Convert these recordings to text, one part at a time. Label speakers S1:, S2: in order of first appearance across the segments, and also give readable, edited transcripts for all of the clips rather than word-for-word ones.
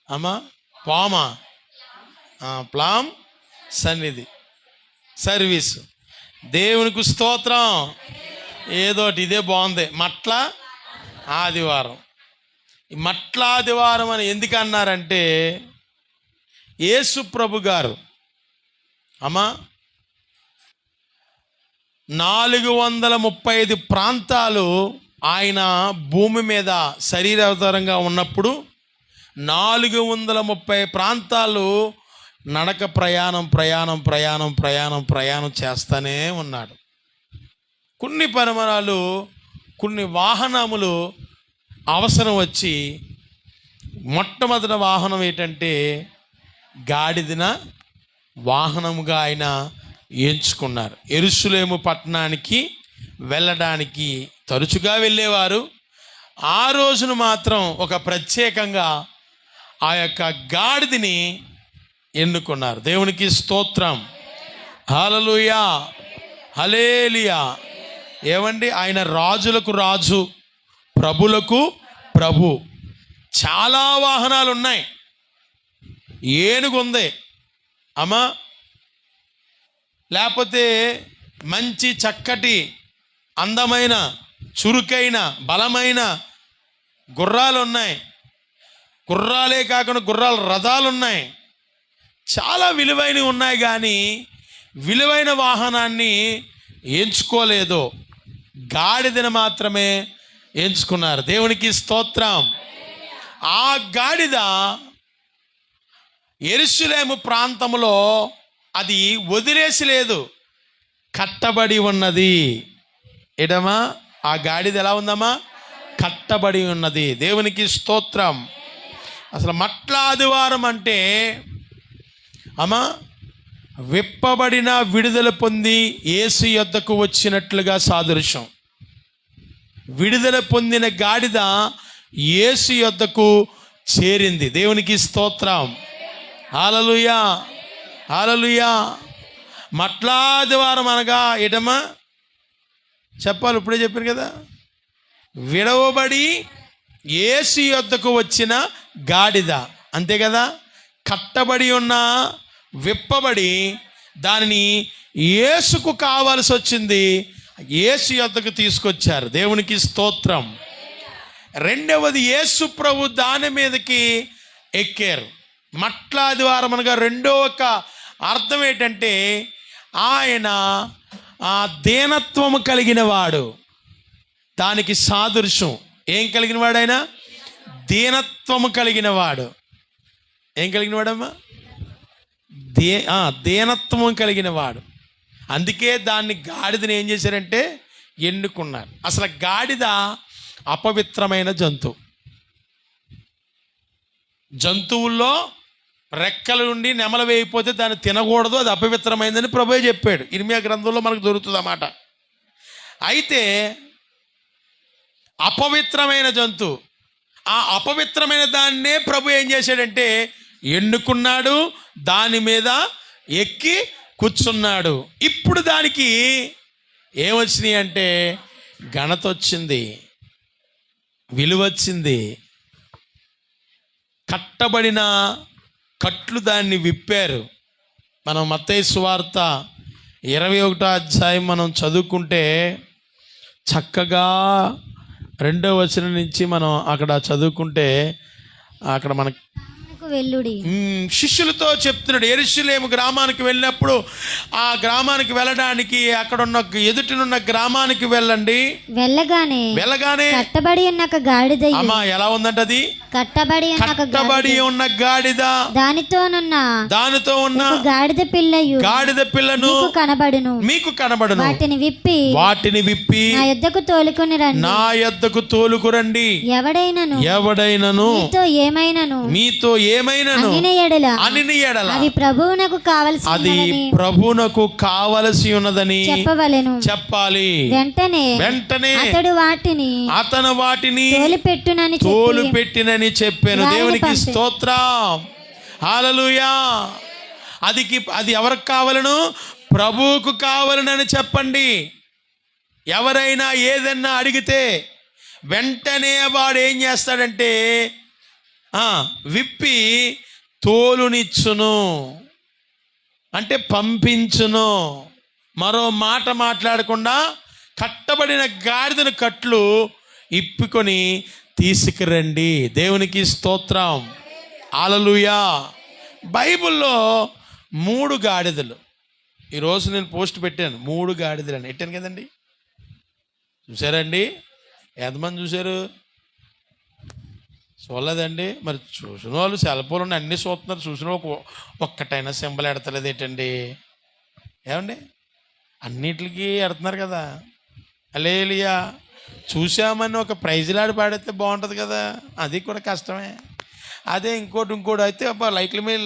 S1: అమ్మా పామా ప్లామ్ సన్నిధి సర్వీస్. దేవునికి స్తోత్రం. ఏదోటి ఇదే బాగుంది. మట్ల ఆదివారం. మట్ల ఆదివారం అని ఎందుకు అన్నారంటే యేసు ప్రభు గారు అమ్మా 435 ప్రాంతాలు ఆయన భూమి మీద శరీరావతారంగా ఉన్నప్పుడు 430 ప్రాంతాలు నడక ప్రయాణం చేస్తూనే ఉన్నాడు. కొన్ని పరిమాణాలు, కొన్ని వాహనములు అవసరం వచ్చి మొట్టమొదటి వాహనం ఏంటంటే గాడిదన వాహనముగా ఆయన ఎంచుకున్నారు. యెరూషలేము పట్టణానికి వెళ్ళడానికి తరచుగా వెళ్ళేవారు. ఆ రోజును మాత్రం ఒక ప్రత్యేకంగా ఆ యొక్క గాడిదని ఎన్నుకున్నారు. దేవునికి స్తోత్రం. హల్లెలూయా, హల్లెలూయా. ఏమండి, ఆయన రాజులకు రాజు, ప్రభులకు ప్రభు. చాలా వాహనాలు ఉన్నాయి. ఏనుగు ఉంది అమ్మా, లేకపోతే మంచి చక్కటి అందమైన చురుకైన బలమైన గుర్రాలు ఉన్నాయి. గుర్రాలే కాకుండా గుర్రాల రథాలు ఉన్నాయి. చాలా విలువైనవి ఉన్నాయి. కానీ విలువైన వాహనాన్ని ఎంచుకోలేదు, గాడిదను మాత్రమే ఎంచుకున్నారు. దేవునికి స్తోత్రం. ఆ గాడిద యెరూషలేము ప్రాంతంలో అది వదిలేసి లేదు, కట్టబడి ఉన్నది. ఏడమ్మా, ఆ గాడిద ఎలా ఉందమ్మా? కట్టబడి ఉన్నది. దేవునికి స్తోత్రం. అసలు మట్ల ఆదివారం అంటే అమ్మా విప్పబడిన, విడుదల పొంది యేసు యొద్దకు వచ్చినట్లుగా సాదృశ్యం. విడుదల పొందిన గాడిద యేసు యొద్దకు చేరింది. దేవునికి స్తోత్రం. హల్లెలూయా, హల్లెలూయా. మట్ల ఆదివారం అనగా ఏటమ్మా చెప్పాలి, ఇప్పుడే చెప్పాను కదా. విడవబడి యేసు యొద్దకు వచ్చిన గాడిద, అంతే కదా. కట్టబడి ఉన్న, విప్పబడి దానిని యేసుకు కావాల్సి వచ్చింది, యేసు యొద్దకు తీసుకొచ్చారు. దేవునికి స్తోత్రం. రెండవది, యేసు ప్రభు దాని మీదకి ఎక్కారు. మట్ల ఆదివారం అనగా రెండో ఒక అర్థం ఏంటంటే ఆయన ఆ దీనత్వము కలిగిన వాడు. దానికి సాదృశ్యం ఏం కలిగిన వాడు? ఆయన దీనత్వము కలిగిన వాడు. ఏం కలిగిన వాడమ్మా? దీనత్వం కలిగిన వాడు. అందుకే దాన్ని గాడిదని ఏం చేశారంటే ఎన్నుకున్నారు. అసలు గాడిద అపవిత్రమైన జంతువు. జంతువుల్లో రెక్కల నుండి నెమల వేయిపోతే దాన్ని తినకూడదు, అది అపవిత్రమైందని ప్రభువే చెప్పాడు. ఇర్మియా గ్రంథంలో మనకు దొరుకుతుంది అన్నమాట. అయితే అపవిత్రమైన జంతువు, ఆ అపవిత్రమైన దాన్నే ప్రభు ఏం చేశాడంటే ఎన్నుకున్నాడు, దాని మీద ఎక్కి కూర్చున్నాడు. ఇప్పుడు దానికి ఏమొచ్చినాయి అంటే ఘనత వచ్చింది, విలువ వచ్చింది. కట్టబడిన కట్లు దాన్ని విప్పారు. మనం మత్తయి సువార్త 21వ అధ్యాయం మనం చదువుకుంటే చక్కగా 2వ వచనం నుంచి మనం అక్కడ చదువుకుంటే అక్కడ మనకు
S2: వెళ్ళుడి
S1: శిష్యులతో చెప్తున్నాడు. యెరూషలేము గ్రామానికి వెళ్ళినప్పుడు ఆ గ్రామానికి వెళ్ళడానికి అక్కడ ఉన్న ఎదుటినున్న గ్రామానికి వెళ్ళండి. వెళ్ళగానే
S2: కట్టబడి ఉన్న గాడిద,
S1: అమ్మా ఎలా ఉందంట అది? కట్టబడి ఉన్న గాడిద, దానితో ఉన్న
S2: గాడిద
S1: పిల్లను మీకు కనబడును. వాటిని విప్పి నా యొద్దకు తోలుకురండి. ఎవడైనను మీతో ఏమైనను అనిన ఎడల
S2: అది
S1: ప్రభువునకు కావలసి ఉన్నదని చెప్పాలి. వెంటనే అతను వాటిని తోలుపెట్టినని చెప్పాను. దేవునికి స్తోత్రం. హల్లెలూయా. అది ఎవరికి కావాలను? ప్రభువుకు కావాలనని చెప్పండి. ఎవరైనా ఏదన్నా అడిగితే వెంటనే వాడు ఏం చేస్తాడంటే విప్పి తోలునిచ్చును అంటే పంపించును. మరో మాట మాట్లాడకుండా కట్టబడిన గాడిదను కట్లు ఇప్పుకొని తీసుకురండి. దేవునికి స్తోత్రం, హల్లెలూయా. బైబిల్లో 3 గాడిదలు. ఈరోజు నేను పోస్ట్ పెట్టాను, 3 గాడిదలు అని పెట్టాను కదండి. చూసారండి? ఎంతమంది చూశారు? చూడలేదండి. మరి చూసిన వాళ్ళు సెల్ ఫోన్ ఉన్న అన్నీ చూస్తున్నారు. చూసిన ఒక్కటైనా సింబల్ ఎడతలేదు ఏంటండి? ఏమండి, అన్నిటికీ ఎడుతున్నారు కదా. హల్లెలూయా. చూసామని ఒక ప్రైజ్లాడి పాడితే బాగుంటుంది కదా, అది కూడా కష్టమే. అదే ఇంకోటి అయితే అబ్బా లైక్ మీద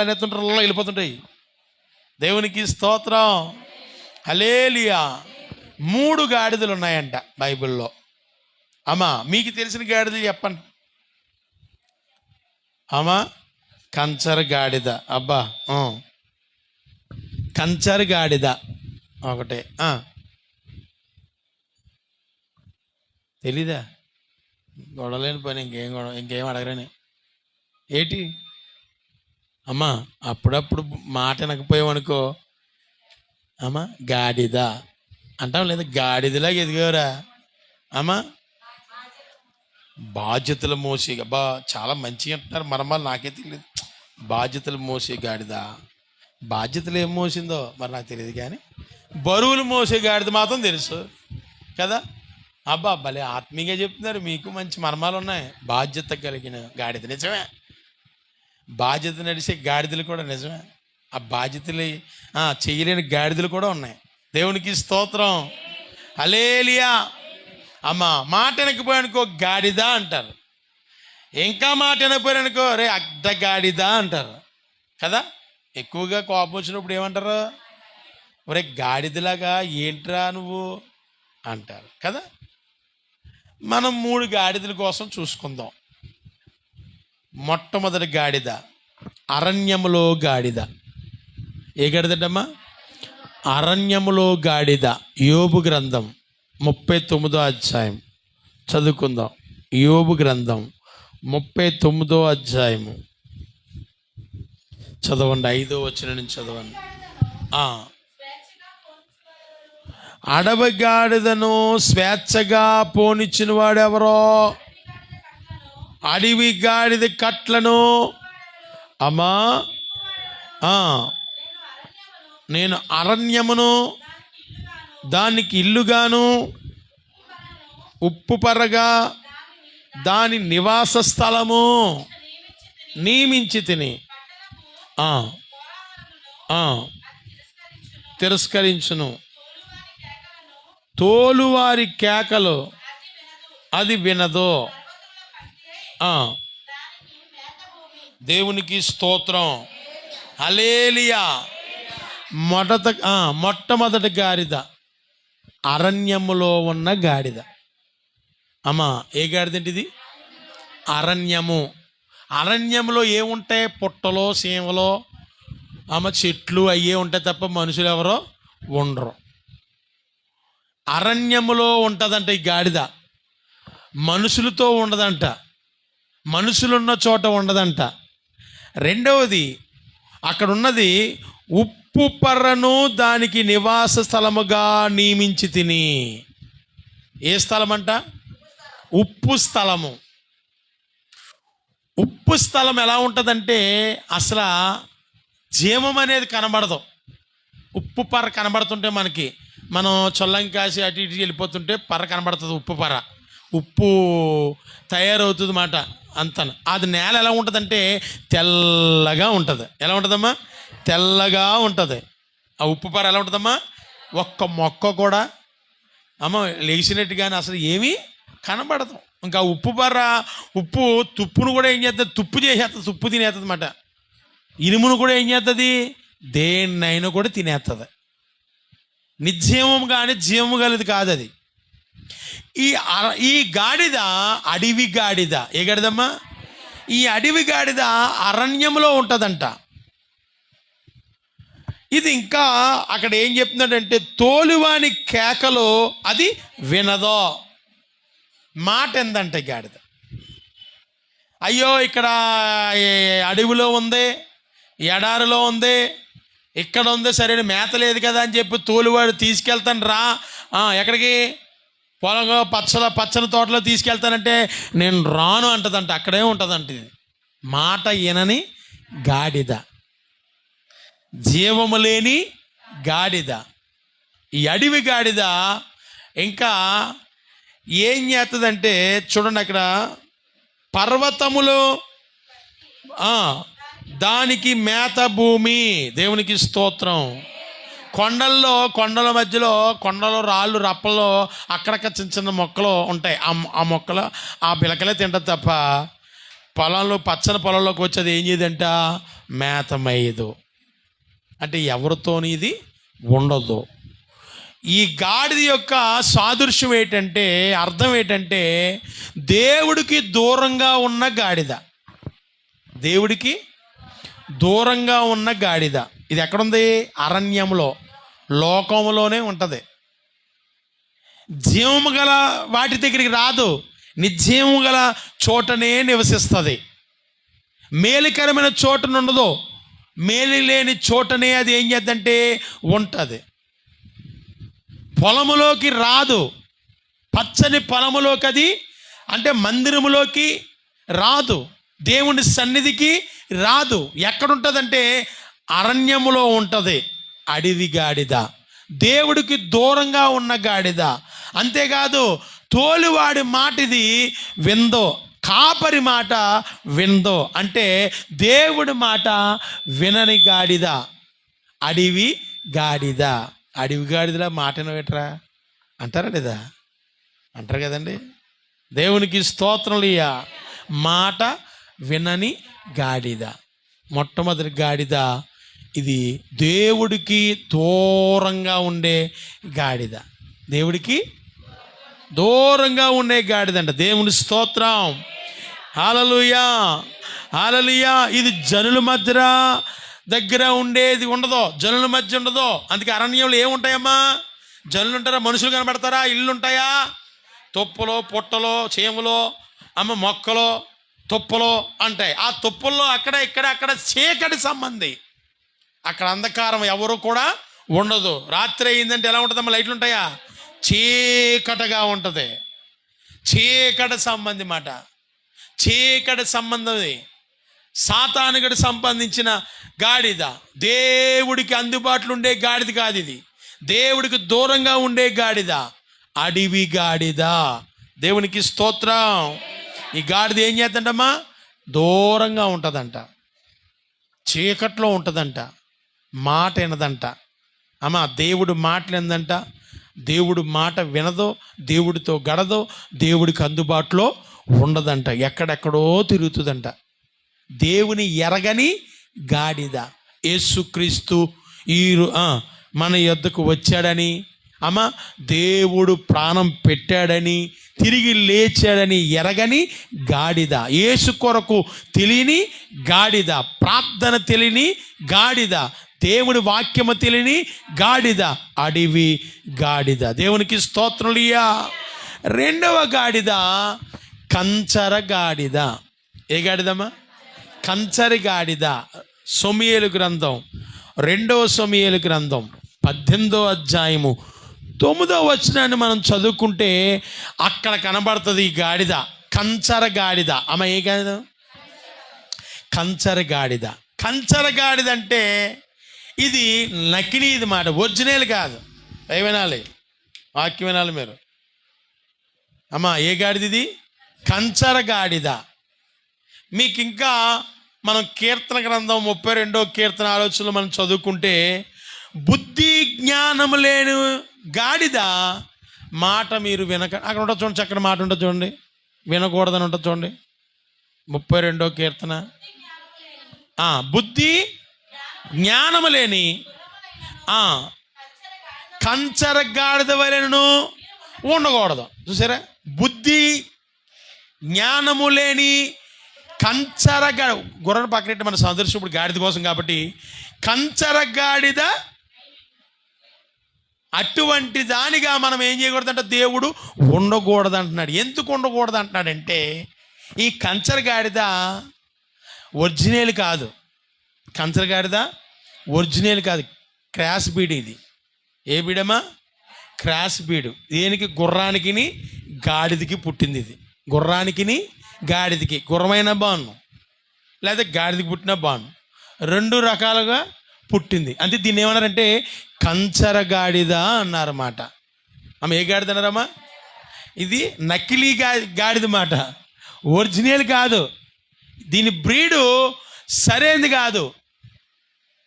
S1: అనేస్తుంటారు, వెళ్ళిపోతుంటాయి. దేవునికి స్తోత్రం, హల్లెలూయా. 3 గాడిదలు ఉన్నాయంట బైబిల్లో. అమ్మా మీకు తెలిసిన గాడిదలు చెప్పండి. అమ్మా కంచర గాడిద. అబ్బా కంచర గాడిద ఒకటే. తెలీదా? గొడవలేని పని ఇంకేం అడగరని ఏంటి అమ్మా. అప్పుడప్పుడు మాట వినకపోయామనుకో అమ్మా గాడిద అంటాం, లేదా గాడిదలాగా ఎదిగేవరా అమ్మా. బాధ్యతలు మోసే, అబ్బా చాలా మంచిగా అంటున్నారు, మరమలు నాకే తెలియదు. బాధ్యతలు మోసే గాడిద. బాధ్యతలు ఏం మోసిందో మరి నాకు తెలియదు, కానీ బరువులు మోసే గాడిద మాత్రం తెలుసు కదా. అబ్బా భలే ఆత్మీయంగా చెప్తున్నారు, మీకు మంచి మర్మాలు ఉన్నాయి. బాధ్యత కలిగిన గాడిద నిజమే, బాధ్యత నడిచే గాడిదలు కూడా నిజమే. ఆ బాధ్యతలు చేయలేని గాడిదలు కూడా ఉన్నాయి. దేవునికి స్తోత్రం, హల్లెలూయా. అమ్మా మాట వినకపోయానుకో గాడిద అంటారు. ఇంకా మాట వినకపోయానుకో రే అడ్డగాడిద అంటారు కదా. ఎక్కువగా కోపం వచ్చినప్పుడు ఏమంటారు? ఒరే గాడిదలాగా ఏంట్రా నువ్వు అంటారు కదా. మనం 3 గాడిదల కోసం చూసుకుందాం. మొట్టమొదటి గాడిద అరణ్యములో గాడిద. ఏ గాడిదమ్మా? అరణ్యములో గాడిద. యోబు గ్రంథం 39వ అధ్యాయం చదువుకుందాం. యోబు గ్రంథం 39వ అధ్యాయము చదవండి. 5వ వచనం నుంచి చదవండి. అడవి గాడిదను స్వేచ్ఛగా పోనిచ్చిన వాడెవరో? అడవి గాడిద కట్లను అమ్మా నేను అరణ్యమును దానికి ఇల్లుగాను ఉప్పు పరగా దాని నివాస స్థలము నియమించి తిని తిరస్కరించును. తోలువారి కేకలు అది వినదో. దేవునికి స్తోత్రం, హల్లెలూయా. మొట్టమొదటి గాడిద అరణ్యములో ఉన్న గాడిద. అమ్మా ఏ గాడిద అంటే ఇది? అరణ్యము. అరణ్యంలో ఏముంటాయి? పుట్టలో సీమలో చెట్లు అయ్యే ఉంటాయి తప్ప మనుషులు ఎవరో ఉండరు. అరణ్యములో ఉంటుందంట ఈ గాడిద. మనుషులతో ఉండదంట, మనుషులున్న చోట ఉండదంట. రెండవది అక్కడ ఉన్నది ఉప్పు పర్రను దానికి నివాస స్థలముగా నియమించి తిని. ఏ స్థలం అంట? ఉప్పు స్థలము. ఉప్పు స్థలం ఎలా ఉంటుందంటే అసలు జీవం అనేది కనబడదు. ఉప్పు పర్ర కనబడుతుంటే మనం చొల్లం కాసి అటు ఇటు వెళ్ళిపోతుంటే పర్ర కనబడుతుంది. ఉప్పు పర్ర, ఉప్పు తయారవుతుంది మాట అంత. అది నేల ఎలా ఉంటుందంటే తెల్లగా ఉంటుంది. ఎలా ఉంటుందమ్మా? తెల్లగా ఉంటుంది. ఆ ఉప్పు పర్ర ఎలా ఉంటుందమ్మా? ఒక్క మొక్క కూడా లేచినట్టుగానే అసలు ఏమీ కనబడదు. ఇంకా ఉప్పు పర్ర ఉప్పు తుప్పును కూడా ఏం చేస్తుంది? తుప్పు చేసేస్తుంది, తుప్పు తినేస్తుంది అన్నమాట. ఇనుమును కూడా ఏం చేస్తుంది? దేన్నైనా కూడా తినేస్తుంది. నిర్జీవం కానీ జీవము కలిది కాదు అది. ఈ గాడిద అడవి గాడిద. ఏ గాడిదమ్మా? ఈ అడవి గాడిద అరణ్యంలో ఉంటుందంట. ఇది ఇంకా అక్కడ ఏం చెప్తున్నాడంటే తోలువాని కేకలో అది వినదో. మాట ఎందంటే గాడిద. అయ్యో ఇక్కడ అడవిలో ఉంది, ఎడారిలో ఉంది, ఇక్కడ ఉంది, సరైన మేత లేదు కదా అని చెప్పి తోలువాడు తీసుకెళ్తాను రా, ఎక్కడికి, పొలంలో పచ్చని తోటలో తీసుకెళ్తానంటే నేను రాను అంటదంట. అక్కడే ఉంటుందంట. ఇది మాట వినని గాడిద, జీవము లేని గాడిద. ఈ అడవి గాడిద ఇంకా ఏం చేస్తుందంటే చూడండి, అక్కడ పర్వతములు దానికి మేత భూమి, దేవునికి స్తోత్రం. కొండల మధ్యలో కొండలు రాళ్ళు రప్పల్లో అక్కడక్కడ చిన్న చిన్న మొక్కలు ఉంటాయి. ఆ మొక్కలు ఆ పిలకలే తింటది తప్ప పచ్చని పొలంలోకి వచ్చేది ఏం చేయదంట, మేతమయ్యదు. అంటే ఎవరితోని ఇది ఉండదు. ఈ గాడిద యొక్క సాదృశ్యం ఏంటంటే, అర్థం ఏంటంటే దేవుడికి దూరంగా ఉన్న గాడిద. దేవుడికి దూరంగా ఉన్న గాడిద. ఇది ఎక్కడుంది? అరణ్యంలో, లోకంలోనే ఉంటుంది. జీవము గల వాటి దగ్గరికి రాదు, నిర్జీవము గల చోటనే నివసిస్తుంది. మేలుకరమైన చోటనుండదు, మేలు లేని చోటనే అది ఏం చేద్దంటే ఉంటుంది. పొలములోకి రాదు, పచ్చని పొలములోకి అది అంటే మందిరములోకి రాదు, దేవుని సన్నిధికి రాదు. ఎక్కడుంటుందంటే అరణ్యములో ఉంటుంది. అడవి గాడిద, దేవుడికి దూరంగా ఉన్న గాడిద. అంతేకాదు తోలువాడి మాట ఇది విందో, కాపరి మాట విందో. అంటే దేవుడి మాట వినని గాడిద అడవి గాడిద. అడవి గాడిదలా మాట వినవేట్రా అంటారా లేదా? అంటారు కదండి. దేవునికి స్తోత్రములియ. మాట వినని గాడిద. మొట్టమొదటి గాడిద ఇది దేవుడికి దూరంగా ఉండే గాడిద. దేవుడికి దూరంగా ఉండే గాడిదంట. దేవుని స్తోత్రం. హల్లెలూయా, హల్లెలూయా. ఇది జనుల మధ్య దగ్గర ఉండేది ఉండదు, జనుల మధ్య ఉండదు. అందుకే అరణ్యంలో ఏముంటాయమ్మా? జనులు ఉంటారా? మనుషులు కనబడతారా? ఇళ్ళు ఉంటాయా? తుప్పలో, పుట్టలో, చేములో, మొక్కలో, తుప్పలో అంటాయి. ఆ తుప్పల్లో అక్కడ చీకటి సంబంధి. అక్కడ అంధకారం ఎవరు కూడా ఉండదు. రాత్రి అయిందంటే ఎలా ఉంటుందమ్మా? లైట్లు ఉంటాయా? చీకటగా ఉంటుంది. చీకటి సంబంధి మాట, చీకటి సంబంధం. సాతానుగడి సంబంధించిన గాడిద. దేవుడికి అందుబాటులో ఉండే గాడిద కాదు ఇది, దేవుడికి దూరంగా ఉండే గాడిద, అడవి గాడిద. దేవునికి స్తోత్రం. ఈ గాడిద ఏం చేద్దంటమ్మా? దూరంగా ఉంటుందంట, చీకట్లో ఉంటుందంట, మాట వినదంట. దేవుడు మాటలేందంట, దేవుడు మాట వినదో, దేవుడితో గడదో, దేవుడికి అందుబాటులో ఉండదంట, ఎక్కడెక్కడో తిరుగుతుందంట. దేవుని ఎరగని గాడిద. యేసుక్రీస్తు మన యొద్దకు వచ్చాడని, దేవుడు ప్రాణం పెట్టాడని, తిరిగి లేచాడని ఎరగని గాడిద. యేసు కొరకు తెలియని గాడిద, ప్రార్థన తెలియని గాడిద, దేవుని వాక్యము తెలియని గాడిద, అడవి గాడిద. దేవునికి స్తోత్రులియా. రెండవ గాడిద కంచర గాడిద. ఏ గాడిదమ్మా? కంచరి గాడిద. సమూయేలు గ్రంథం, 2వ సమూయేలు గ్రంథం 18వ అధ్యాయము 9వ వచనాన్ని మనం చదువుకుంటే అక్కడ కనబడుతుంది ఈ గాడిద, కంచర గాడిద. ఏ గాడిద? కంచర గాడిద. కంచర గాడిద అంటే ఇది నకిలీది మాట, ఒరిజినల్ కాదు. ఏ వినాలి? వాక్యం వినాలి మీరు. ఏ గాడిద ఇది? కంచర గాడిద. మీకు ఇంకా మనం కీర్తన గ్రంథం 32వ కీర్తన ఆలోచనలు మనం చదువుకుంటే, బుద్ధి జ్ఞానము లేని గాడిద మాట మీరు వినక, అక్కడ ఉంటుంది చూడండి, చక్కటి మాట ఉంటుంది చూడండి, వినకూడదని ఉంటుంది చూడండి, 32వ కీర్తన. బుద్ధి జ్ఞానము లేని కంచర గాడిద వలెను ఉండకూడదు. చూసారా? బుద్ధి జ్ఞానము లేని కంచర గాడిద. గుర్రను పక్కనట్టు మన సదృశ్యం ఇప్పుడు గాడిద కోసం కాబట్టి కంచర గాడిద అటువంటి దానిగా మనం ఏం చేయకూడదంటే దేవుడు ఉండకూడదు అంటున్నాడు. ఎందుకు ఉండకూడదు అంటున్నాడంటే, ఈ కంచర గాడిద ఒరిజినల్ కాదు. కంచర గాడిద ఒరిజినల్ కాదు, క్రాస్ బీడ్ ఇది. ఏ బీడమ్మా? క్రాస్ బీడు. దేనికి? గుర్రానికి గాడిదకి పుట్టింది ఇది. గుర్రానికి గాడిదకి, గుర్రమైన బాను లేదా గాడిదకి పుట్టిన బాను, రెండు రకాలుగా పుట్టింది. అంటే దీన్ని ఏమన్నారంటే కంచర గాడిద అన్నారన్నమాట. ఆమె ఏ గాడిద అన్నారమ్మా? ఇది నకిలీ గాడిద మాట, ఒరిజినల్ కాదు. దీని బ్రీడు సరైనది కాదు,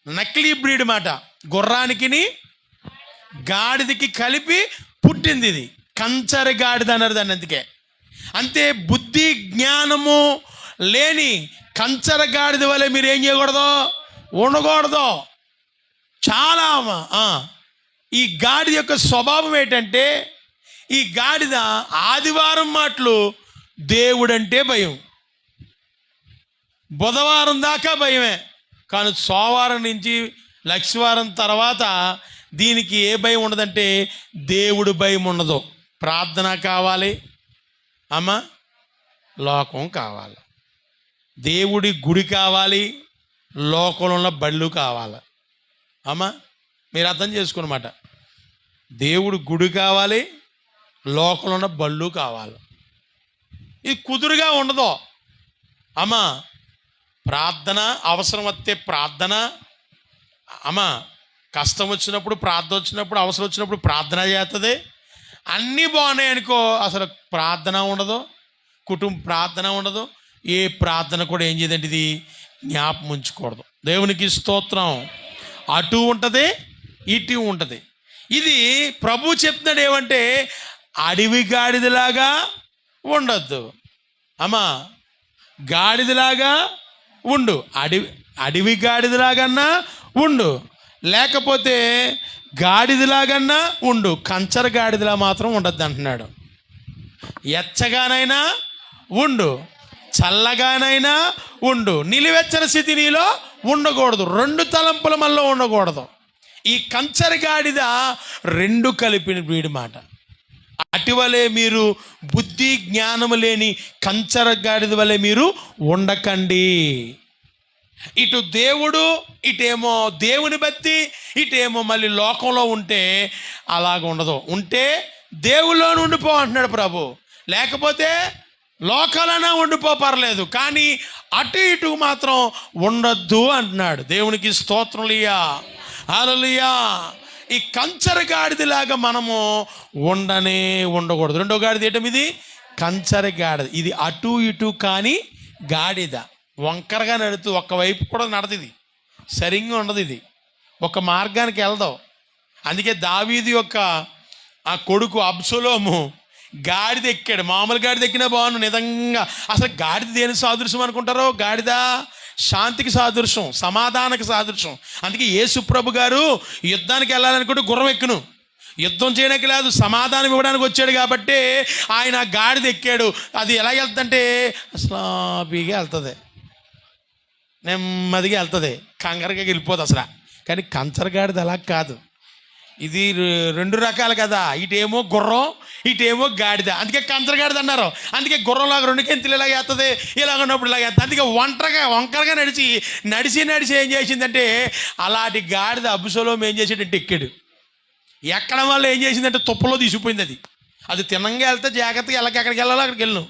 S1: నకిలీ బ్రీడ్ మాట. గుర్రానికి గాడిదకి కలిపి పుట్టింది ఇది. కంచర గాడిద అన్నారు దాన్ని. అందుకే అంతే, బుద్ధి జ్ఞానము లేని కంచర గాడిద వల్ల మీరు ఏం చేయకూడదు? ఉండకూడదు. చాలా ఈ గాడిద యొక్క స్వభావం ఏంటంటే, ఈ గాడిద ఆదివారం మాటలు దేవుడంటే భయం, బుధవారం దాకా భయమే. కానీ సోమవారం నుంచి లక్షవారం తర్వాత దీనికి ఏ భయం ఉండదంటే దేవుడు భయం ఉండదు. ప్రార్థన కావాలి అమ్మా, లోకం కావాలి. దేవుడి గుడి కావాలి, లోకంలో ఉన్న బళ్ళు కావాలి. అమ్మా మీరు అర్థం చేసుకున్నమాట. దేవుడి గుడి కావాలి, లోకంలో ఉన్న బళ్ళు కావాలి. ఇది కుదురుగా ఉండదు అమ్మా. ప్రార్థన అవసరం వస్తే ప్రార్థన అమ్మా, కష్టం వచ్చినప్పుడు ప్రార్థన వచ్చినప్పుడు అవసరం వచ్చినప్పుడు ప్రార్థన చేస్తుంది. అన్నీ బాగున్నాయి అనుకో, అసలు ప్రార్థన ఉండదు, కుటుంబ ప్రార్థన ఉండదు, ఏ ప్రార్థన కూడా ఏం చేయదండి, ఇది జ్ఞాపకం ఉంచకూడదు. దేవునికి స్తోత్రం. అటు ఉంటుంది, ఇటు ఉంటుంది. ఇది ప్రభు చెప్తున్నాడు ఏమంటే, అడవి గాడిదలాగా ఉండొద్దు అమ్మా, గాడిదలాగా ఉండు. అడవి గాడిదలాగన్నా ఉండు, లేకపోతే గాడిదలాగన్నా ఉండు, కంచర గాడిదలా మాత్రం ఉండద్దు అంటున్నాడు. ఎచ్చగానైనా ఉండు, చల్లగానైనా ఉండు, నిలువెచ్చని స్థితి నీలో ఉండకూడదు, రెండు తలంపుల మనలో ఉండకూడదు. ఈ కంచర గాడిద రెండు కలిపిన వీడి మాట. అటువలే మీరు బుద్ధి జ్ఞానము లేని కంచర గాడిద వలె మీరు ఉండకండి. ఇటు దేవుడు, ఇటేమో దేవుని బట్టి, ఇటేమో మళ్ళీ లోకంలో ఉంటే అలాగ ఉండదు. ఉంటే దేవుల్లో ఉండిపో అంటున్నాడు ప్రభు, లేకపోతే లోకాలైనా ఉండిపో పర్లేదు, కానీ అటు ఇటు మాత్రం ఉండొద్దు అంటున్నాడు. దేవునికి స్తోత్రములియా, హల్లెలూయా. ఈ కంచర గాడిదలాగా మనము ఉండకూడదు. రెండో గాడిద ఏంటం? ఇది కంచర గాడిద. ఇది అటు ఇటు కానీ గాడిద, వంకరగా నడుతూ ఒక్కవైపు కూడా నడదు, ఇది సరిగ్గా ఉండదు, ఇది ఒక మార్గానికి వెళ్దాం. అందుకే దావీదు యొక్క ఆ కొడుకు అబ్షలోము గాడిద ఎక్కాడు. మామూలు గాడిద ఎక్కినా బాగుండు నిజంగా. అసలు గాడిద దేని సాదృశ్యం అనుకుంటారో? గాడిద శాంతికి సాదృశ్యం, సమాధానకి సాదృశ్యం. అందుకే యేసు ప్రభు గారు యుద్ధానికి వెళ్ళాలనుకుంటే గుర్రం ఎక్కును, యుద్ధం చేయడానికి లేదు, సమాధానం ఇవ్వడానికి వచ్చాడు కాబట్టి ఆయన గాడిద ఎక్కాడు. అది ఎలా వెళ్తుందంటే స్లాబీగా వెళ్తుంది, నెమ్మదిగా వెళ్తుంది, కంగారుగా వెళ్ళిపోదు అసలు. కానీ కంచర గాడిద అలా కాదు. ఇది రెండు రకాలు కదా, ఇటేమో గుర్రం, ఇటేమో గాడిద. అందుకే కంచర గాడిద అన్నారు. అందుకే గుర్రంలాగా రెండు గెంతులు ఇలాగ వేస్తుంది, ఇలాగ ఉన్నప్పుడు ఇలాగ వేస్తుంది. అందుకే వంకరగా నడిచి ఏం చేసిందంటే, అలాంటి గాడిద అబ్షలోము ఏం చేసాడంటే ఎక్కాడు. ఎక్కడం వల్ల ఏం చేసిందంటే తుప్పలో తీసిపోయింది. అది తినంగా వెళ్తే జాగ్రత్తగా ఎక్కడికి వెళ్ళాలో అక్కడికి వెళ్ళను.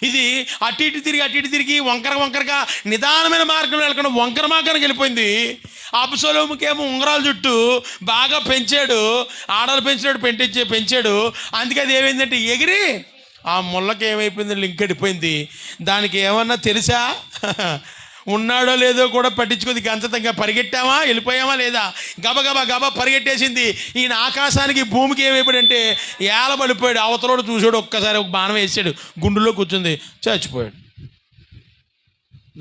S1: ఇది అటు ఇటు తిరిగి వంకరగా నిదానమైన మార్గంలో వెళ్ళకుండా వంకర మార్గానికి వెళ్ళిపోయింది. అబ్షలోముకేమో ఉంగరాల జుట్టు బాగా పెంచాడు, ఆడలు పెంచాడు. అందుకే అది ఏమైందంటే ఎగిరి ఆ ముళ్ళకి ఏమైపోయింది, లింకెడిపోయింది. దానికి ఏమన్నా తెలుసా? ఉన్నాడో లేదో కూడా పట్టించుకుంది. గంతతంగా పరిగెట్టామా, వెళ్ళిపోయామా లేదా, గబ పరిగెట్టేసింది. ఈయన ఆకాశానికి భూమికి ఏమైపోయాడంటే ఏలబడిపోయాడు. అవతలోడు చూసాడు, ఒక్కసారి ఒక బాణం వేసాడు, గుండెలో కూర్చుంది, చచ్చిపోయాడు.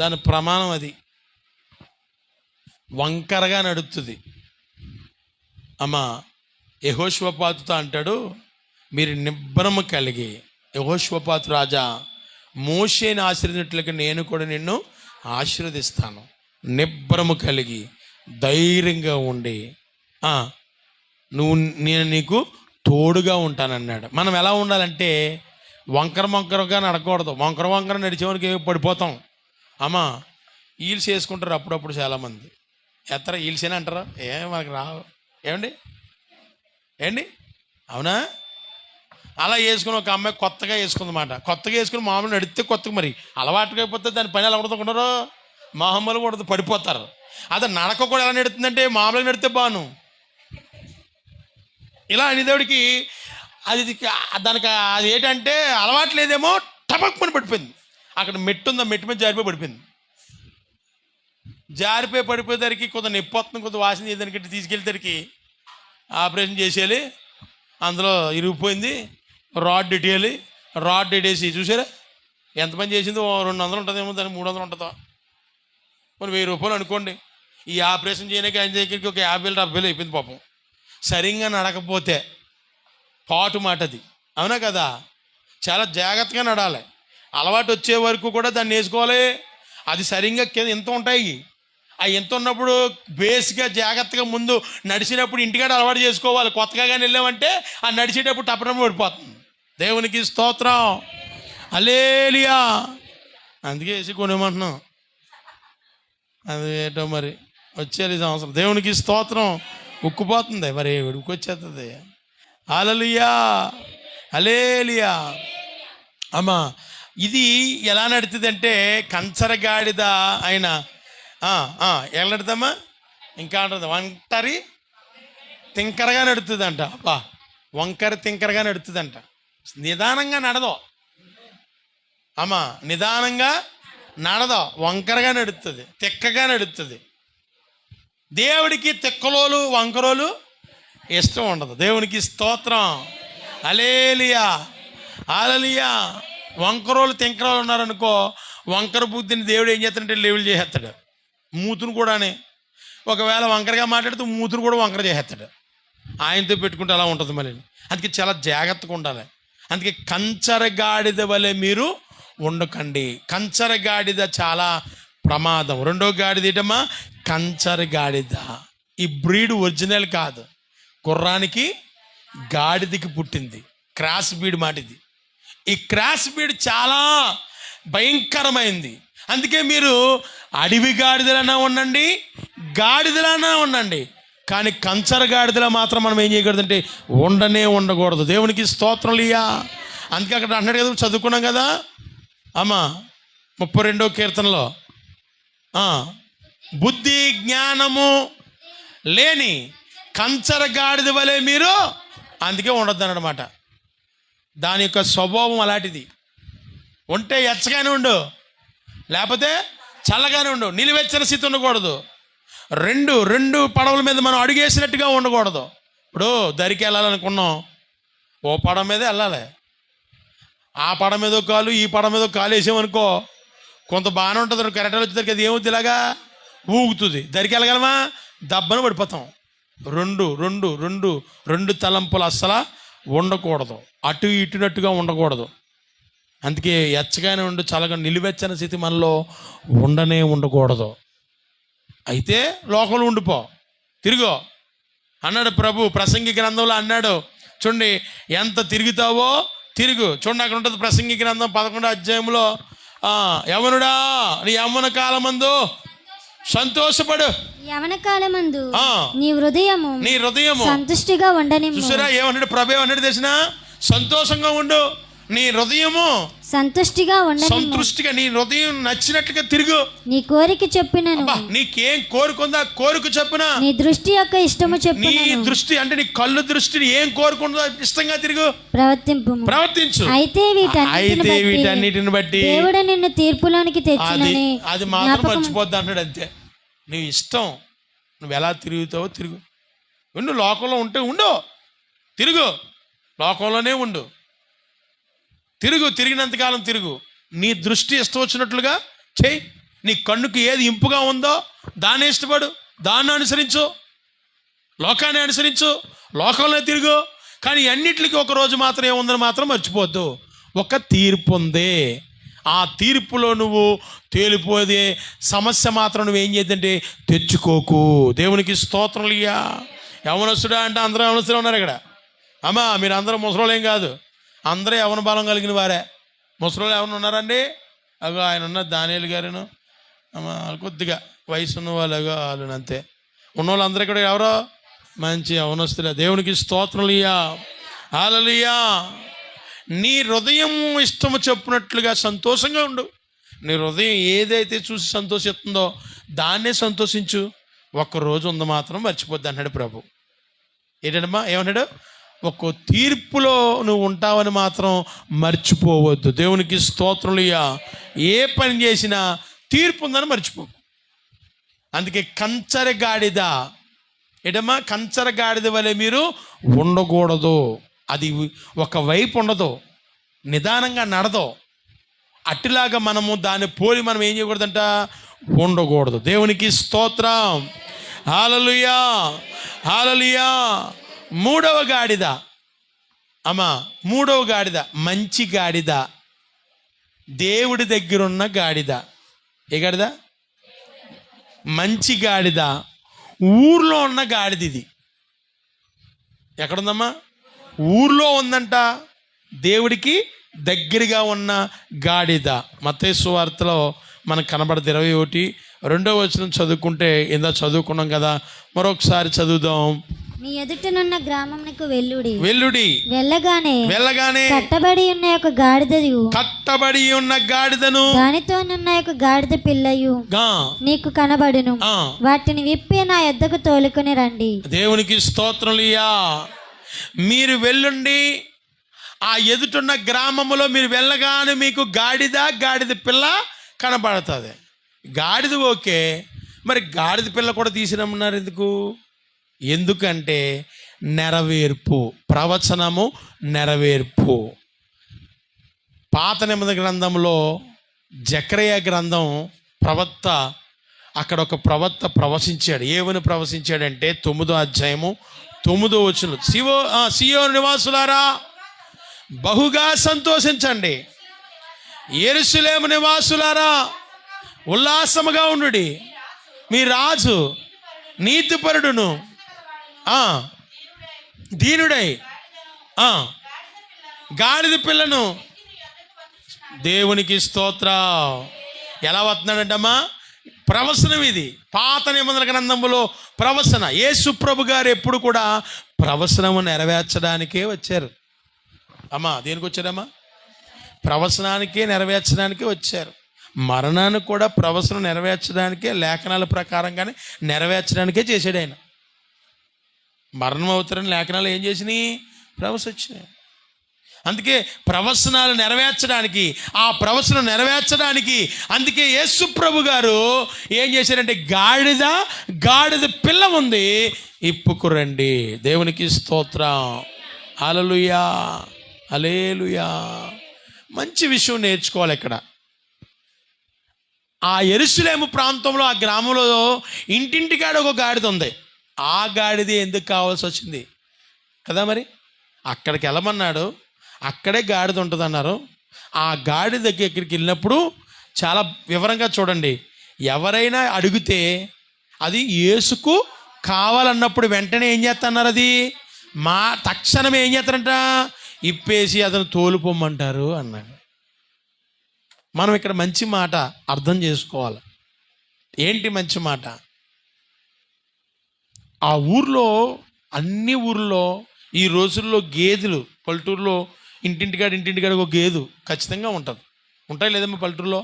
S1: దాని ప్రమాణం అది. వంకరగా నడుస్తుంది అమ్మా. యెహోషువపాతుతో అంటాడు, మీరు నిబ్బరము కలిగి, యెహోషువపాతు రాజా, మోషేని ఆశీర్వదించినట్లుగా నేను కూడా నిన్ను ఆశీర్వదిస్తాను. నిబ్బరము కలిగి ధైర్యంగా ఉండి నేను నీకు తోడుగా ఉంటానన్నాడు. మనం ఎలా ఉండాలంటే వంకరగా నడకూడదు. వంకర నడిచేవానికి పడిపోతాం. అమ్మా హీల్స్ వేసుకుంటారు అప్పుడప్పుడు చాలామంది. ఎత్తరా హీల్స్ అని అంటారా? మనకు రావు. ఏండి అవునా? అలా వేసుకుని ఒక అమ్మాయి కొత్తగా వేసుకుందన్నమాట. కొత్తగా వేసుకుని మామూలు నడిస్తే కొత్తగా, మరి అలవాటుగా అయిపోతే దాని పని ఎలా కొడుతుంటారో మామూలు కూడా పడిపోతారు. అదే నడక కూడా ఎలా నడుతుందంటే మామూలుగా నడితే బాను. ఇలా అనేదేవుడికి దానికి అది ఏంటంటే అలవాటు లేదేమో, టపక్ పని పడిపోయింది. అక్కడ మెట్టు ఉందా, మెట్టు మీద జారిపోయి పడిపోయింది. జారిపోయి పడిపోయేసరికి కొంత నొప్పి వస్తుంది, కొంత వాసన దానికి తీసుకెళ్ళేసరికి ఆపరేషన్ చేసేయాలి. అందులో ఇరిగిపోయింది. రాడ్ ఇటేయాలి. రాడ్ ఇటేసి చూసారా ఎంత పని చేసిందో. 200 ఉంటుందేమో, దానికి 300 ఉంటుందో, మరి 1000 రూపాయలు అనుకోండి. ఈ ఆపరేషన్ చేయడానికి ఆయన దగ్గరికి ఒక 50,000-70,000 అయిపోయింది పాపం. సరిగ్గా నడకపోతే పాటు మాట అది, అవునా కదా? చాలా జాగ్రత్తగా నడాలి. అలవాటు వచ్చే వరకు కూడా దాన్ని వేసుకోవాలి. అది సరిగ్గా ఎంత ఉంటాయి, అవి ఎంత ఉన్నప్పుడు బేస్గా జాగ్రత్తగా ముందు నడిచినప్పుడు ఇంటికాడ అలవాటు చేసుకోవాలి. కొత్తగా కానీ వెళ్ళామంటే ఆ నడిచేటప్పుడు టపరం పడిపోతుంది. దేవునికి స్తోత్రం, హల్లెలూయా. అందుకే వేసి కొనేమంటున్నాం. అది ఏంటో మరి వచ్చేది సంవత్సరం. దేవునికి స్తోత్రం. ఉక్కుపోతుంది మరి, ఉక్కొచ్చేస్తుంది. హల్లెలూయా, హల్లెలూయా. అమ్మా ఇది ఎలా నడుతుంది అంటే కంచరగాడిద ఆయన ఎలా నడుతుందమ్మా? ఇంకా అంటుంది వంకరి తింకరగా నడుతుందంట. అబ్బా, వంకర తింకరగా నడుతుందంట. నిదానంగా నడదో అమ్మా, నిదానంగా నడదో, వంకరగా నడుస్తుంది, తిక్కగా నడుస్తుంది. దేవుడికి తిక్కలోలు వంకరోలు ఇష్టం ఉండదు. దేవునికి స్తోత్రం, హల్లెలూయా, హల్లెలూయా. వంకరోలు తింకరోలు ఉన్నారనుకో, వంకర బుద్ధిని దేవుడు ఏం చేస్తాడంటే లెవెల్ చేసేస్తాడు. మూతును కూడానే ఒకవేళ వంకరగా మాట్లాడితే మూతును కూడా వంకర చేసేస్తాడు. ఆయనతో పెట్టుకుంటే అలా ఉంటుంది మళ్ళీ. అందుకే చాలా జాగ్రత్తగా ఉండాలి. అందుకే కంచరగాడిద వలె మీరు ఉండకండి. కంచరగాడిద చాలా ప్రమాదం. రెండో గాడిద ఏంటమ్మా? కంచరగాడిద. ఈ బ్రీడ్ ఒరిజినల్ కాదు, గుర్రానికి గాడిదకి పుట్టింది. క్రాస్ బ్రీడ్ మాట ఇది. ఈ క్రాస్ బ్రీడ్ చాలా భయంకరమైంది. అందుకే మీరు అడవి గాడిదలన్నా ఉండండి, గాడిదలన్నా ఉండండి, కానీ కంచర గాడిదలా మాత్రం మనం ఏం చేయకూడదంటే ఉండకూడదు. దేవునికి స్తోత్రలియా. అందుకే అక్కడ అన్నాడు కదా, చదువుకున్నాం కదా అమ్మా 32వ కీర్తనలో, బుద్ధి జ్ఞానము లేని కంచర గాడిద వలె మీరు అందుకే ఉండొద్దు అన్నమాట. దాని యొక్క స్వభావం అలాంటిది. ఉంటే ఎచ్చగానే ఉండు, లేకపోతే చల్లగానే ఉండు. నిలువెచ్చని స్థితి ఉండకూడదు. రెండు పడవల మీద మనం అడుగేసినట్టుగా ఉండకూడదు. ఇప్పుడు దరికి వెళ్ళాలనుకున్నాం, ఓ పడవ మీదే వెళ్ళాలి. ఆ పడవ మీద కాలు, ఈ పడవ మీద కాలు వేసామనుకో, కొంత బాగానే ఉంటుంది. కరెక్ట్గా వచ్చేసరికి అది ఏమవుతుంది, ఇలాగా ఊగుతుంది. దరికి వెళ్ళగలమా? దబ్బను పడిపోతాం. రెండు తలంపులు అస్సలు ఉండకూడదు, అటు ఇటునట్టుగా ఉండకూడదు. అందుకే ఎచ్చగానే ఉండు, చల్లగా నిలువెచ్చని స్థితి మనలో ఉండకూడదు. అయితే లోకంలో ఉండిపో, తిరుగో అన్నాడు ప్రభు. ప్రసంగి గ్రంథంలో అన్నాడు చూడండి, ఎంత తిరుగుతావో తిరుగు. చూడండి అక్కడ ఉంటుంది ప్రసంగి గ్రంథం 11వ అధ్యాయంలో, యవనుడా నీ యవ్వన కాలమందు సంతోషపడు.
S2: యవన కాలమందు నీ హృదయము సంతుష్టిగా ఉండనిమ్ము.
S1: చూసారా ఏమన్నాడు ప్రభు? ఏమన్నాడు తెలిసిన? సంతోషంగా ఉండు, నీ హృదయము సంతృష్టిగా, నీ హృదయం నచ్చినట్లుగా తిరుగు.
S2: నీ కోరిక చెప్పినను,
S1: నీకేం కోరుకుందా కోరిక చెప్పిన,
S2: నీ దృష్టి యొక్క ఇష్టము చెప్పిన,
S1: నీ దృష్టి అంటే నీ కళ్ళు దృష్టిని ఏం కోరుకుందో ఇష్టంగా తిరుగు, ప్రవర్తించు.
S2: అయితే
S1: వీటన్నిటిని బట్టి
S2: దేవుడు నిన్ను తీర్పులోనికి తెచ్చునని
S1: అది మాత్రం మర్చిపోద్ది అంటాడు. అంతే, నీ ఇష్టం, నువ్వు ఎలా తిరుగుతావో తిరుగు. ఉండు, లోకంలో ఉంటే ఉండు, తిరుగు, లోకంలోనే ఉండు, తిరిగినంతకాలం తిరుగు. నీ దృష్టి ఇష్టం వచ్చినట్లుగా చేయి. నీ కన్నుకి ఏది ఇంపుగా ఉందో దాన్ని ఇష్టపడు, దాన్ని అనుసరించు, లోకాన్ని అనుసరించు, లోకంలో తిరుగు. కానీ అన్నిటికీ ఒకరోజు మాత్రం ఏముందని మాత్రం మర్చిపోద్దు. ఒక తీర్పు ఉంది, ఆ తీర్పులో నువ్వు తేలిపోదే సమస్య మాత్రం నువ్వేం చేద్దంటే తెచ్చుకోకు. దేవునికి స్తోత్రలియా. యవనస్తుడా అంటే అందరూ యవనస్తులు ఉన్నారు ఇక్కడ. అమ్మా మీరు అందరూ ముసలోళ్ళేం కాదు, అందరూ యవన బలం కలిగిన వారే. ముసలోళ్ళు ఎవరు ఉన్నారండి? అగో ఆయన ఉన్న దానియేలు గారును కొద్దిగా వయసు ఉన్న వాళ్ళు వాళ్ళు అంతే. ఉన్నవాళ్ళు అందరూ ఇక్కడ ఎవరో మంచి యవనస్తులే. దేవునికి స్తోత్రములియా, హల్లెలూయా. నీ హృదయం ఇష్టము చెప్పినట్లుగా సంతోషంగా ఉండు. నీ హృదయం ఏదైతే చూసి సంతోషిస్తుందో దాన్నే సంతోషించు. ఒక్కరోజు ఉంది మాత్రం మర్చిపోద్ది అన్నాడు ప్రభు. ఏంటమ్మా ఏమన్నాడు? ఒక్కో తీర్పులో నువ్వు ఉంటావని మాత్రం మర్చిపోవద్దు. దేవునికి స్తోత్రములియా. ఏ పని చేసినా తీర్పు ఉందని మర్చిపో. అందుకే కంచర గాడిద, ఏంటమ్మా కంచర గాడిద వలె మీరు ఉండకూడదు. అది ఒకవైపు ఉండదు, నిదానంగా నడదు. అట్టిలాగా మనము దాన్ని పోలి మనం ఏం చేయకూడదంట? ఉండకూడదు. దేవునికి స్తోత్రం, హల్లెలూయా, హల్లెలూయా. మూడవ గాడిద అమ్మా, మూడవ గాడిద మంచి గాడిద, దేవుడి దగ్గరున్న గాడిద. ఏ గాడిద? మంచి గాడిద, ఊర్లో ఉన్న గాడిద. ఇది ఎక్కడుందమ్మా? ఊర్లో ఉందంట, దేవుడికి దగ్గరగా ఉన్న గాడిద. మత్తయి సువార్తలో మనకు కనబడదు. 21:2 చదువుకుంటే ఇందా చదువుకున్నాం కదా, మరొకసారి చదువుదాం.
S2: మీ ఎదుటనున్న గ్రామమునకు వెళ్ళుడి.
S1: వెళ్ళగానే
S2: కట్టబడి ఉన్న ఒక గాడిదయు,
S1: కట్టబడి ఉన్న గాడిదను,
S2: దానితోనున్న ఒక గాడిద పిల్లయు నీకు కనబడును. వాటిని విప్పి నా యొద్దకు తోలుకొని రండి.
S1: దేవునికి స్తోత్రములియా. మీరు వెళ్ళండి. ఆ ఎదుటున్న గ్రామములో మీరు వెళ్ళగానే మీకు గాడిద పిల్ల కనబడుతుంది. గాడిద ఓకే, మరి గాడిద పిల్ల కూడా తీసిరమ్మన్నారు ఎందుకు? ఎందుకంటే నెరవేర్పు, ప్రవచనము నెరవేర్పు. పాత నిబంధన గ్రంథంలో జకరియా గ్రంథం ప్రవక్త, అక్కడ ఒక ప్రవక్త ప్రవచించాడు. ఏమని ప్రవచించాడంటే 9వ అధ్యాయము 9వ వచనం, సియోను నివాసులారా బహుగా సంతోషించండి, యెరూషలేము నివాసులారా ఉల్లాసముగా ఉండుడి. మీ రాజు నీతిపరుడును దీనుడై గాడిద పిల్లను. దేవునికి స్తోత్రం. ఎలా వస్తున్నాడంటమ్మా? ప్రవచనం ఇది. పాత నిబంధన గ్రంథంలో ప్రవచన. యేసు ప్రభు గారు ఎప్పుడు కూడా ప్రవచనము నెరవేర్చడానికే వచ్చారు. అమ్మా దేనికి వచ్చారమ్మా? ప్రవచనానికే నెరవేర్చడానికే వచ్చారు. మరణాన్ని కూడా ప్రవచనం నెరవేర్చడానికే, లేఖనాల ప్రకారంగానే నెరవేర్చడానికే చేశాడు ఆయన. మరణం అవుతారని లేఖనాలు ఏం చేసినాయి? ప్రవచించినాయి. అందుకే ప్రవచనాలు నెరవేర్చడానికి, ఆ ప్రవచనం నెరవేర్చడానికి అందుకే యేసు ప్రభు గారు ఏం చేశారంటే గాడిద పిల్ల ఉంది, ఇప్పుకురండి. దేవునికి స్తోత్రం, హల్లెలూయా, హల్లెలూయా. మంచి విషయం నేర్చుకోవాలి ఇక్కడ. ఆ యెరూషలేము ప్రాంతంలో, ఆ గ్రామంలో ఇంటింటికాడ ఒక గాడిద ఉంది. ఆ గాడిద ఎందుకు కావాల్సి వచ్చింది కదా? మరి అక్కడికి వెళ్ళమన్నాడు, అక్కడే గాడిద ఉంటుంది అన్నారు. ఆ గాడిద దగ్గరికి వెళ్ళినప్పుడు చాలా వివరంగా చూడండి. ఎవరైనా అడిగితే అది యేసుకు కావాలన్నప్పుడు వెంటనే ఏం చేస్తున్నారు? అది తక్షణం ఏం చేస్తారంట? ఇప్పేసి అతను తోలుపోమ్మంటారు అన్నాడు. మనం ఇక్కడ మంచి మాట అర్థం చేసుకోవాలి. ఏంటి మంచి మాట? ఆ ఊర్లో, అన్ని ఊర్లో ఈ రోజుల్లో గేదెలు, పల్లెటూరులో ఇంటింటికాడ ఒక గేదె ఖచ్చితంగా ఉంటుంది. ఉంటాయి లేదమ్మా? పల్లెటూరులో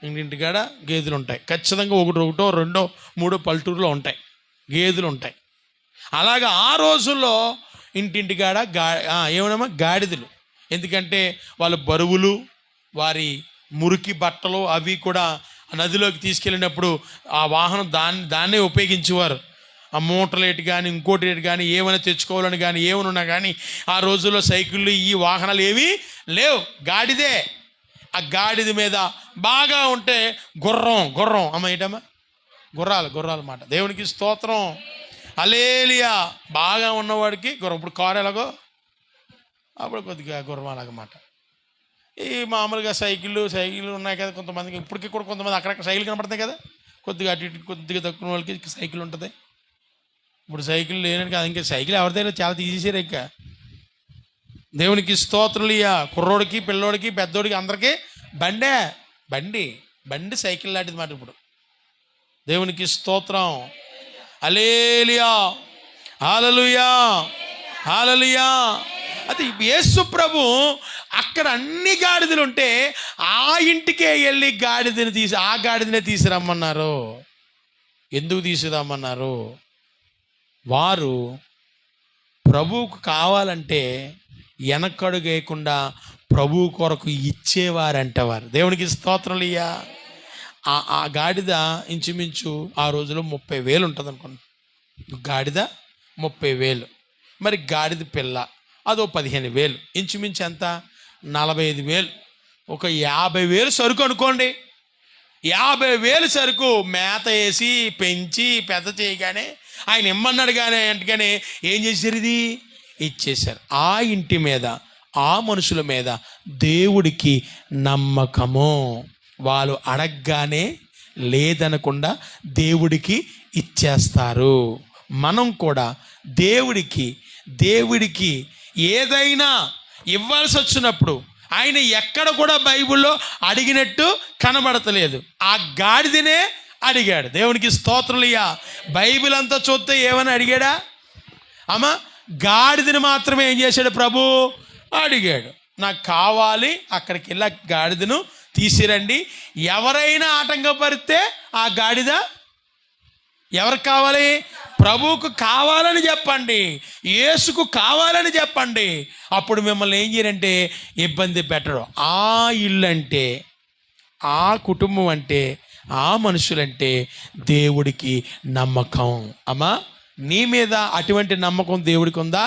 S1: ఇంటింటికాడ గేదెలు ఉంటాయి ఖచ్చితంగా. ఒకటో రెండో మూడో పల్లెటూరులో ఉంటాయి, గేదెలు ఉంటాయి. అలాగా ఆ రోజుల్లో ఇంటింటికాడ ఏమన్నా గాడిదలు. ఎందుకంటే వాళ్ళ బరువులు, వారి మురికి బట్టలు అవి కూడా నదిలోకి తీసుకెళ్ళినప్పుడు ఆ వాహనం దాన్నే ఉపయోగించేవారు. ఆ మూటలేటు కానీ ఇంకోటి రేటు కానీ ఏమైనా తెచ్చుకోవాలని కానీ ఏమన్నా కానీ ఆ రోజుల్లో సైకిళ్ళు, ఈ వాహనాలు ఏవి లేవు, గాడిదే. ఆ గాడిద మీద బాగా ఉంటే గుర్రం అమ్మ ఏంటమ్మా? గుర్రాలు మాట. దేవునికి స్తోత్రం, హల్లెలూయా. బాగా ఉన్నవాడికి గుర్రం. ఇప్పుడు కారు ఎలాగో అప్పుడు కొద్దిగా గుర్రం అలాగమాట. ఈ మామూలుగా సైకిళ్ళు ఉన్నాయి కదా కొంతమందికి, ఇప్పటికీ కూడా కొంతమంది అక్కడక్కడ సైకిల్ కనపడుతున్నాయి కదా. కొద్దిగా అటు ఇటు కొద్దిగా తక్కువ వాళ్ళకి సైకిల్ ఉంటుంది. ఇప్పుడు సైకిల్ లేనని కాదు, ఇంకా సైకిల్ ఎవరి దగ్గర చాలా తీసేసారు. ఇంకా దేవునికి స్తోత్రులియా. కుర్రోడికి, పిల్లోడికి, పెద్దోడికి అందరికీ బండి సైకిల్ లాంటిది మాట. ఇప్పుడు దేవునికి స్తోత్రం. హల్లెలూయా, హల్లెలూయా, హల్లెలూయా. అది యేసు ప్రభు అక్కడ అన్ని గాడిదలు ఉంటే ఆ ఇంటికే వెళ్ళి ఆ గాడిదనే తీసుకురమ్మన్నారు. ఎందుకు తీసుకురమ్మన్నారు? వారు ప్రభువుకు కావాలంటే వెనకడుగేయకుండా ప్రభు కొరకు ఇచ్చేవారంట వారు. దేవునికి స్తోత్రాలయ్యా. ఆ గాడిద ఇంచుమించు ఆ రోజులో 30,000 ఉంటుంది అనుకోండి. గాడిద 30,000. మరి గాడిద పిల్ల అదో 15,000. ఇంచుమించు ఎంత? 45,000. ఒక 50,000 సరుకు అనుకోండి. 50,000 సరుకు మేత వేసి పెంచి పెద్ద చేయగానే ఆయన ఇమ్మన్నాడు కానీ వెంటనే ఏం చేశారు? ఇది ఇచ్చేశారు. ఆ ఇంటి మీద, ఆ మనుషుల మీద దేవుడికి నమ్మకము. వాళ్ళు అడగగానే లేదనకుండా దేవుడికి ఇచ్చేస్తారు. మనం కూడా దేవుడికి ఏదైనా ఇవ్వాల్సి వచ్చినప్పుడు ఆయన ఎక్కడ కూడా బైబిల్లో అడిగినట్టు కనబడతలేదు. ఆ గాడిదనే అడిగాడు. దేవునికి స్తోత్రులయ్యా. బైబిల్ అంతా చూస్తే ఏమని అడిగాడా? అమ్మ గాడిదని మాత్రమే ఏం చేశాడు? ప్రభు అడిగాడు, నాకు కావాలి, అక్కడికి వెళ్ళి గాడిదను తీసిరండి. ఎవరైనా ఆటంకపరిస్తే ఆ గాడిద ఎవరికి కావాలి? ప్రభువుకు కావాలని చెప్పండి, యేసుకు కావాలని చెప్పండి. అప్పుడు మిమ్మల్ని ఏం చేయరంటే ఇబ్బంది పెట్టరు. ఆ ఇల్లు అంటే, ఆ కుటుంబం అంటే, ఆ మనుషులంటే దేవుడికి నమ్మకం. అమ్మా, నీ మీద అటువంటి నమ్మకం దేవుడికి ఉందా?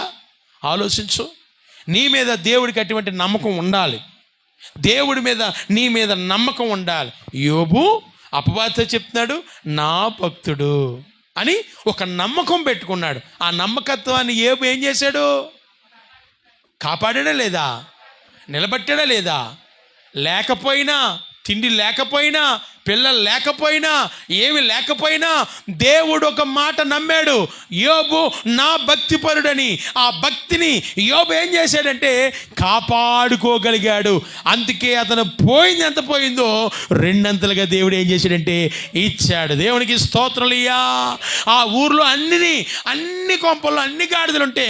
S1: ఆలోచించు. నీ మీద దేవుడికి అటువంటి నమ్మకం ఉండాలి. దేవుడి మీద నీ మీద నమ్మకం ఉండాలి. యోబు అపవాదితో చెప్తున్నాడు, నా భక్తుడు అని ఒక నమ్మకం పెట్టుకున్నాడు. ఆ నమ్మకత్వాన్ని యోబు ఏం చేశాడు? కాపాడాడా లేదా? నిలబెట్టాడా లేదా? లేకపోయినా, తిండి లేకపోయినా, పిల్లలు లేకపోయినా, ఏమి లేకపోయినా దేవుడు ఒక మాట నమ్మాడు, యోబు నా భక్తిపరుడని. ఆ భక్తిని యోబు ఏం చేశాడంటే కాపాడుకోగలిగాడు. అందుకే అతను పోయింది ఎంత పోయిందో 2 దేవుడు ఏం చేశాడంటే ఇచ్చాడు. దేవునికి స్తోత్రాలయ్యా. ఆ ఊర్లో అన్ని కొంపల్లో అన్ని గాడిదలు ఉంటే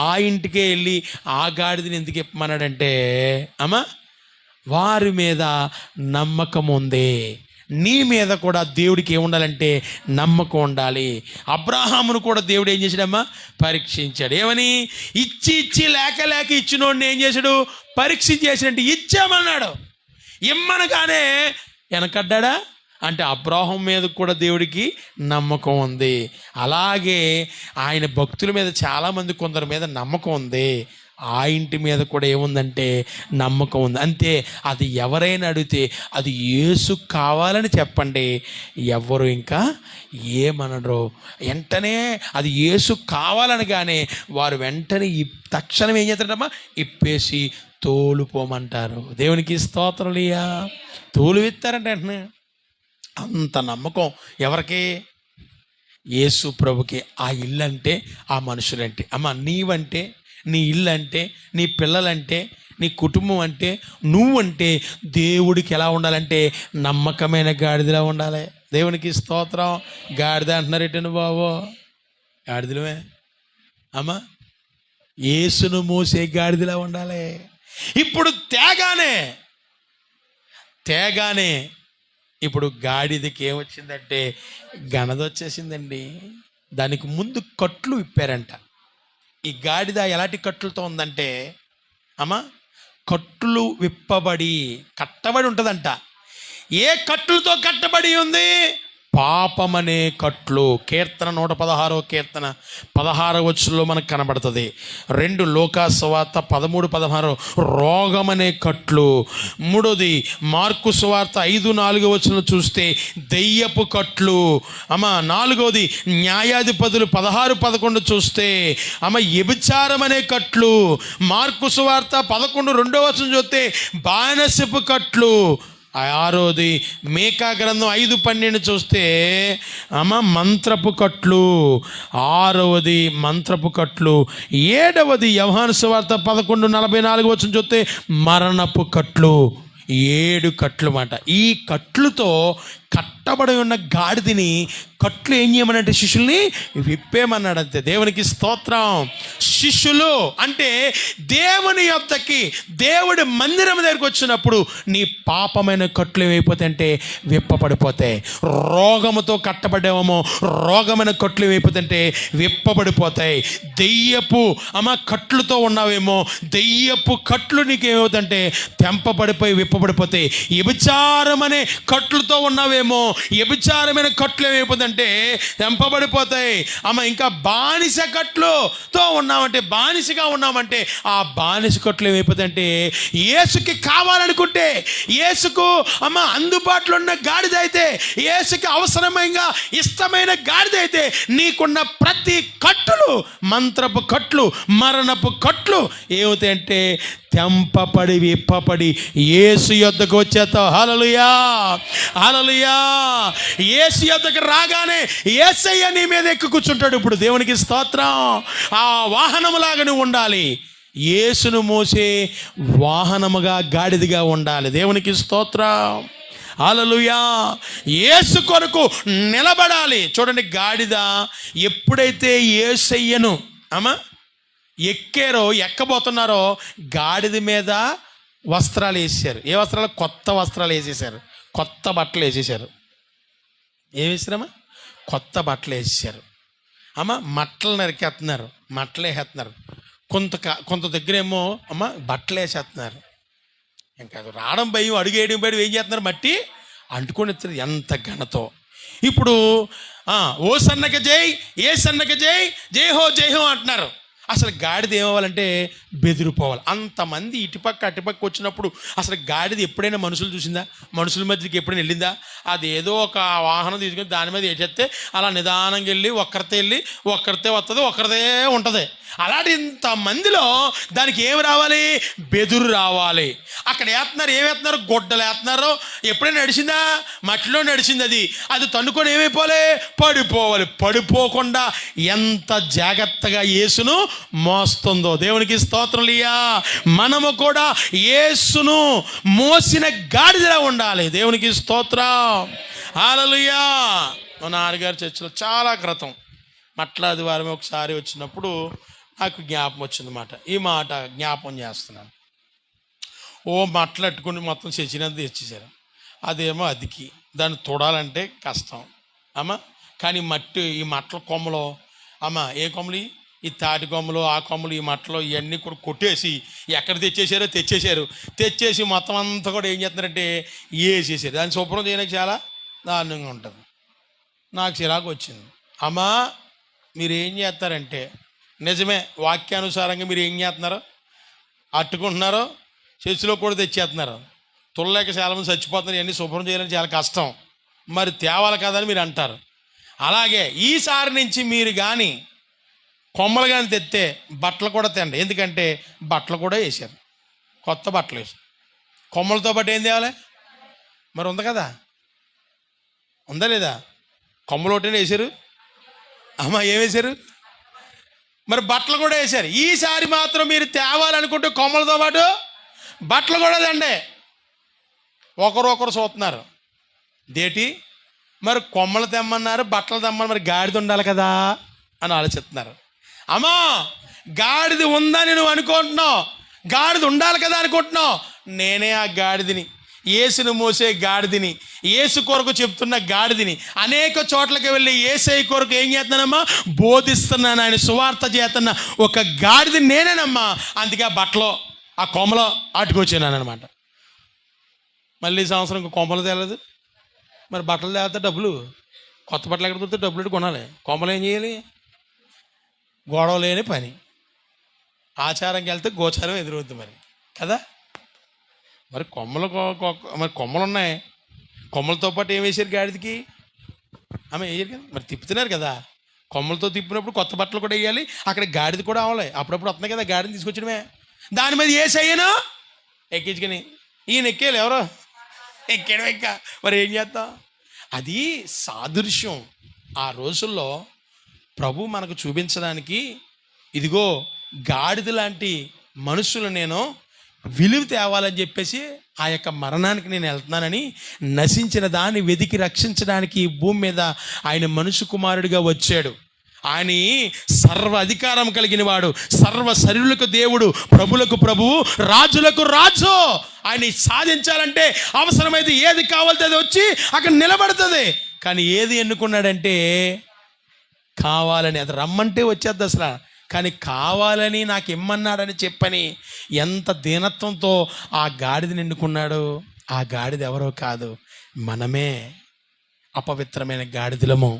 S1: ఆ ఇంటికే వెళ్ళి ఆ గాడిదని ఎందుకు ఇప్పమన్నాడంటే, అమ్మా వారి మీద నమ్మకం ఉంది. నీ మీద కూడా దేవుడికి ఏముండాలంటే నమ్మకం ఉండాలి. అబ్రాహామును కూడా దేవుడు ఏం చేశాడమ్మా? పరీక్షించాడు. ఏమని? ఇచ్చి లేక ఇచ్చినోడిని ఏం చేశాడు? పరీక్షించేసినట్టు ఇచ్చామన్నాడు. ఇమ్మనగానే వెనకడ్డా అంటే అబ్రాహాం మీద కూడా దేవుడికి నమ్మకం ఉంది. అలాగే ఆయన భక్తుల మీద చాలామంది కొందరి మీద నమ్మకం ఉంది. ఆ ఇంటి మీద కూడా ఏముందంటే నమ్మకం ఉంది. అంతే. అది ఎవరైనా అడిగితే అది యేసు కావాలని చెప్పండి, ఎవరు ఇంకా ఏమనరు. వెంటనే అది యేసు కావాలనగానే వారు వెంటనే తక్షణం ఏం చేస్తారమ్మా? ఇప్పేసి తోలుపోమంటారు. దేవునికి స్తోత్రాలయ్యా. తోలు ఎత్తారంటే వెంటనే. అంత నమ్మకం ఎవరికి? యేసు ప్రభుకి. ఆ ఇల్లు అంటే, ఆ మనుషులంటే. అమ్మ నీవంటే, నీ ఇల్లు అంటే, నీ పిల్లలంటే, నీ కుటుంబం అంటే, నువ్వంటే దేవుడికి ఎలా ఉండాలంటే నమ్మకమైన గాడిదలా ఉండాలి. దేవునికి స్తోత్రం. గాడిద అంటున్నారు ఎటండి బాబు? గాడిదలమే అమ్మా. యేసును మోసే గాడిదలా ఉండాలి. ఇప్పుడు తేగానే ఇప్పుడు గాడిదకి ఏమొచ్చిందంటే గనద వచ్చేసిందండి. దానికి ముందు కట్లు విప్పారంట. ఈ గాడిద ఎలాంటి కట్లతో ఉందంటే అమ్మా, కట్లు విప్పబడి కట్టబడి ఉంటుందంట. ఏ కట్లతో కట్టబడి ఉంది? పాపమనే కట్లు. కీర్తన 116వ కీర్తన 16వ వచనంలో మనకు కనబడుతుంది. 2 లోకాసువార్త 13-16 రోగమనే కట్లు. 3 మార్కు సువార్త 5-4 వచనం చూస్తే దెయ్యపు కట్లు. అమ్మ 4 న్యాయాధిపతులు 16-11 చూస్తే అమ్మ వ్యభిచారం అనే కట్లు. మార్కు సువార్త 11-2 వచనం చూస్తే బానిసపు కట్లు. ఆరోది మేకా గ్రంథం 5:12 చూస్తే మంత్రపు కట్లు. 6వది మంత్రపు కట్లు. 7వది యోహాను సువార్త 11:44 చూస్తే మరణపు కట్లు. 7 కట్లు మాట. ఈ కట్లుతో కట్టబడి ఉన్న గాడిదని కట్లు ఏం చేయమనంటే శిష్యుల్ని విప్పేమన్నాడు. అంతే. దేవునికి స్తోత్రం. శిష్యులు అంటే దేవుని యొద్దకి, దేవుడి మందిరం దగ్గరికి వచ్చినప్పుడు నీ పాపమైన కట్లు ఏమైపోతాయంటే విప్పబడిపోతాయి. రోగముతో కట్టబడేమో రోగమైన కట్లు ఏమైపోతాయంటే విప్పబడిపోతాయి. దెయ్యపు కట్లుతో ఉన్నావేమో దెయ్యపు కట్లు నీకు ఏమవుతుందంటే తెంపబడిపోయి విప్పబడిపోతాయి. వ్యభిచారం అనే కట్లుతో ఉన్నావేమో వ్యభిచారమైన కట్లు ఏమైపోతుందంటే తెంపబడిపోతాయి. ఇంకా బానిస కట్లుతో ఉన్నామంటే, బానిసగా ఉన్నామంటే ఆ బానిస కట్లు ఏమైపోతుందంటే యేసుకి కావాలనుకుంటే, యేసుకు అందుబాటులో ఉన్న గాడిద అయితే, యేసుకి అవసరమైన ఇష్టమైన గాడిద అయితే నీకున్న ప్రతి కట్టులు, మంత్రపు కట్లు, మరణపు కట్లు ఏమవుతాయంటే తెంపబడి విప్పబడి యేసు యొద్దకు వచ్చేస్తావు. హల్లెలూయా, హల్లెలూయా. యేసు యొద్దకు రాగానే యేసయ్య నీ మీద ఎక్కి కూర్చుంటాడు. ఇప్పుడు దేవునికి స్తోత్రం. ఆ వాహనములాగా నువ్వు ఉండాలి. యేసును మోసే వాహనముగా, గాడిదిగా ఉండాలి. దేవునికి స్తోత్రం. హల్లెలూయా. యేసు కొరకు నిలబడాలి. చూడండి, గాడిద ఎప్పుడైతే యేసయ్యను ఎక్కబోతున్నారో గాడిద మీద వస్త్రాలు వేసేసారు. ఏ వస్త్రాలు? కొత్త వస్త్రాలు వేసేసారు, కొత్త బట్టలు వేసేసారు. ఏం వేసారమ్మా? కొత్త బట్టలు వేసేసారు. మట్టలు నరికేస్తున్నారు, మట్టలు వేసేస్తున్నారు. కొంత దగ్గరేమో బట్టలు వేసేస్తున్నారు. ఇంకా రావడం భయం, అడుగేయడం భయం. ఏం చేస్తున్నారు? మట్టి అంటుకొని ఎత్తారు. ఎంత ఘనతో. ఇప్పుడు ఓ సన్నక జై, ఏ సన్నక జై, జై హో జై హో అంటున్నారు. అసలు గాడిద ఏమవ్వాలంటే బెదిరిపోవాలి. అంతమంది ఇటుపక్క అటుపక్క వచ్చినప్పుడు అసలు గాడిద ఎప్పుడైనా మనుషులు చూసిందా? మనుషుల మధ్యకి ఎప్పుడైనా వెళ్ళిందా? అది ఏదో ఒక వాహనం తీసుకొని దాని మీద వేసేస్తే అలా నిదానంగా వెళ్ళి ఒక్కరితే వస్తుంది, ఒక్కరిదే ఉంటుంది. అలాంటి ఇంతమందిలో దానికి ఏమి రావాలి? బెదురు రావాలి. అక్కడ వేస్తున్నారు. ఏమేస్తున్నారు? గొడ్డలు వేస్తున్నారు. ఎప్పుడైనా నడిచిందా? మట్టిలో నడిచింది. అది తన్నుకొని ఏమైపోవాలి? పడిపోవాలి. పడిపోకుండా ఎంత జాగ్రత్తగా యేసును మోస్తుందో. దేవునికి స్తోత్రలియా. మనము కూడా యేసును మోసిన గాడిదలా ఉండాలి. దేవునికి స్తోత్రం. హల్లెలూయా. మన నాన్నగారి చర్చిలో చాలా క్రితం మట్లాది వారం ఒకసారి వచ్చినప్పుడు నాకు జ్ఞాపకం వచ్చిందన్నమాట. ఈ మాట జ్ఞాపకం చేస్తున్నాను. మట్టలట్టుకుని మొత్తం చచ్చినంత తెచ్చేసారు. అదేమో అదికి దాన్ని తొడాలంటే కష్టం కానీ ఈ మట్టల కొమ్మలో ఏ కొమ్మలు? ఈ తాటి కొమ్మలు, ఆ కొమ్మలు, ఈ మట్టలు ఇవన్నీ కూడా కొట్టేసి ఎక్కడ తెచ్చేసి మొత్తం అంతా కూడా ఏం చేస్తున్నారంటే వేసేసారు. దాన్ని శుభ్రం చేయడానికి చాలా దారుణంగా ఉంటుంది. నాకు చిరాకు వచ్చింది. మీరు ఏం చేస్తారంటే, నిజమే, వాక్యానుసారంగా మీరు ఏం చేస్తున్నారో అట్టుకుంటున్నారో చర్చిలో కూడా తెచ్చేస్తున్నారు. తుల్లలేక చాలామంది చచ్చిపోతున్నారు. ఇవన్నీ శుభ్రం చేయాలని చాలా కష్టం, మరి తేవాలి కదని మీరు అంటారు. అలాగే ఈసారి నుంచి మీరు కానీ కొమ్మలు కానీ తెస్తే బట్టలు కూడా తెండి. ఎందుకంటే బట్టలు కూడా వేసారు, కొత్త బట్టలు వేసారు. కొమ్మలతో పాటు ఏం తేవాలి? మరి ఉంది కదా, ఉందా లేదా? కొమ్మలు ఒకటే వేసారు. ఏం వేశారు? మరి బట్టలు కూడా వేశారు. ఈసారి మాత్రం మీరు తేవాలనుకుంటే కొమ్మలతో పాటు బట్టలు కూడా తండే. ఒకరు చూస్తున్నారు. దేటి మరి కొమ్మలు తెమ్మన్నారు, బట్టలు తెమ్మన్నారు, మరి గాడిద ఉండాలి కదా అని ఆలోచిస్తున్నారు. గాడిద ఉందని నువ్వు అనుకుంటున్నావు, గాడిద ఉండాలి కదా అనుకుంటున్నావు. నేనే ఆ గాడిదని, యేసును మోసే గాడిదని, యేసు కొరకు చెప్తున్న గాడిదని. అనేక చోట్లకి వెళ్ళి యేసయ్య కొరకు ఏం చేస్తున్నానమ్మా? బోధిస్తున్నాను. ఆయన సువార్త చేస్తున్న ఒక గాడిదని నేనేనమ్మా. అందుకే ఆ బట్టలో, ఆ కొమ్మలో అటుకొచ్చాను అనమాట. మళ్ళీ సంవత్సరం కొమ్మలు తేలేదు. మరి బట్టలు తేలితే డబ్బులు, కొత్త బట్టలు ఎక్కడ దొరికితే డబ్బులు కొనాలి. కొమ్మలు ఏం చేయాలి? గొడవ లేని పని. ఆచారంకి వెళ్తే గోచారం ఎదురవుద్ది మరి కదా. మరి కొమ్మలు ఉన్నాయి. కొమ్మలతో పాటు ఏం వేసారు గాడిదికి? వేయరు కదా, మరి తిప్పుతున్నారు కదా. కొమ్మలతో తిప్పినప్పుడు కొత్త బట్టలు కూడా వేయాలి, అక్కడ గాడిది కూడా అవ్వాలి. అప్పుడప్పుడు వస్తున్నాయి కదా, గాడిని తీసుకొచ్చడమే. దాని మీద యేసయ్యను ఎక్కించుకొని ఈయన ఎక్కేయాలి. ఎవరో ఎక్కడం ఇంకా మరి ఏం చేస్తాం? అది సాదృశ్యం. ఆ రోజుల్లో ప్రభు మనకు చూపించడానికి, ఇదిగో గాడిద లాంటి మనుషులు నేను విలువ తేవాలని చెప్పేసి ఆ యొక్క మరణానికి నేను వెళ్తున్నానని, నశించిన దాన్ని వెతికి రక్షించడానికి ఈ భూమి మీద ఆయన మనుషు కుమారుడిగా వచ్చాడు. ఆయన సర్వ అధికారం కలిగిన వాడు, సర్వ శరీరులకు దేవుడు, ప్రభులకు ప్రభువు, రాజులకు రాజు. ఆయన సాధించాలంటే అవసరమైతే ఏది కావాలితే అది వచ్చి అక్కడ నిలబడుతుంది. కానీ ఏది ఎన్నుకున్నాడంటే కావాలని, అది రమ్మంటే వచ్చేద్ది అసలు, కానీ కావాలని నాకు ఇమ్మన్నాడని చెప్పని ఎంత దీనత్వంతో ఆ గాడిదని ఎన్నుకున్నాడు. ఆ గాడిద ఎవరో కాదు, మనమే. అపవిత్రమైన గాడిదలము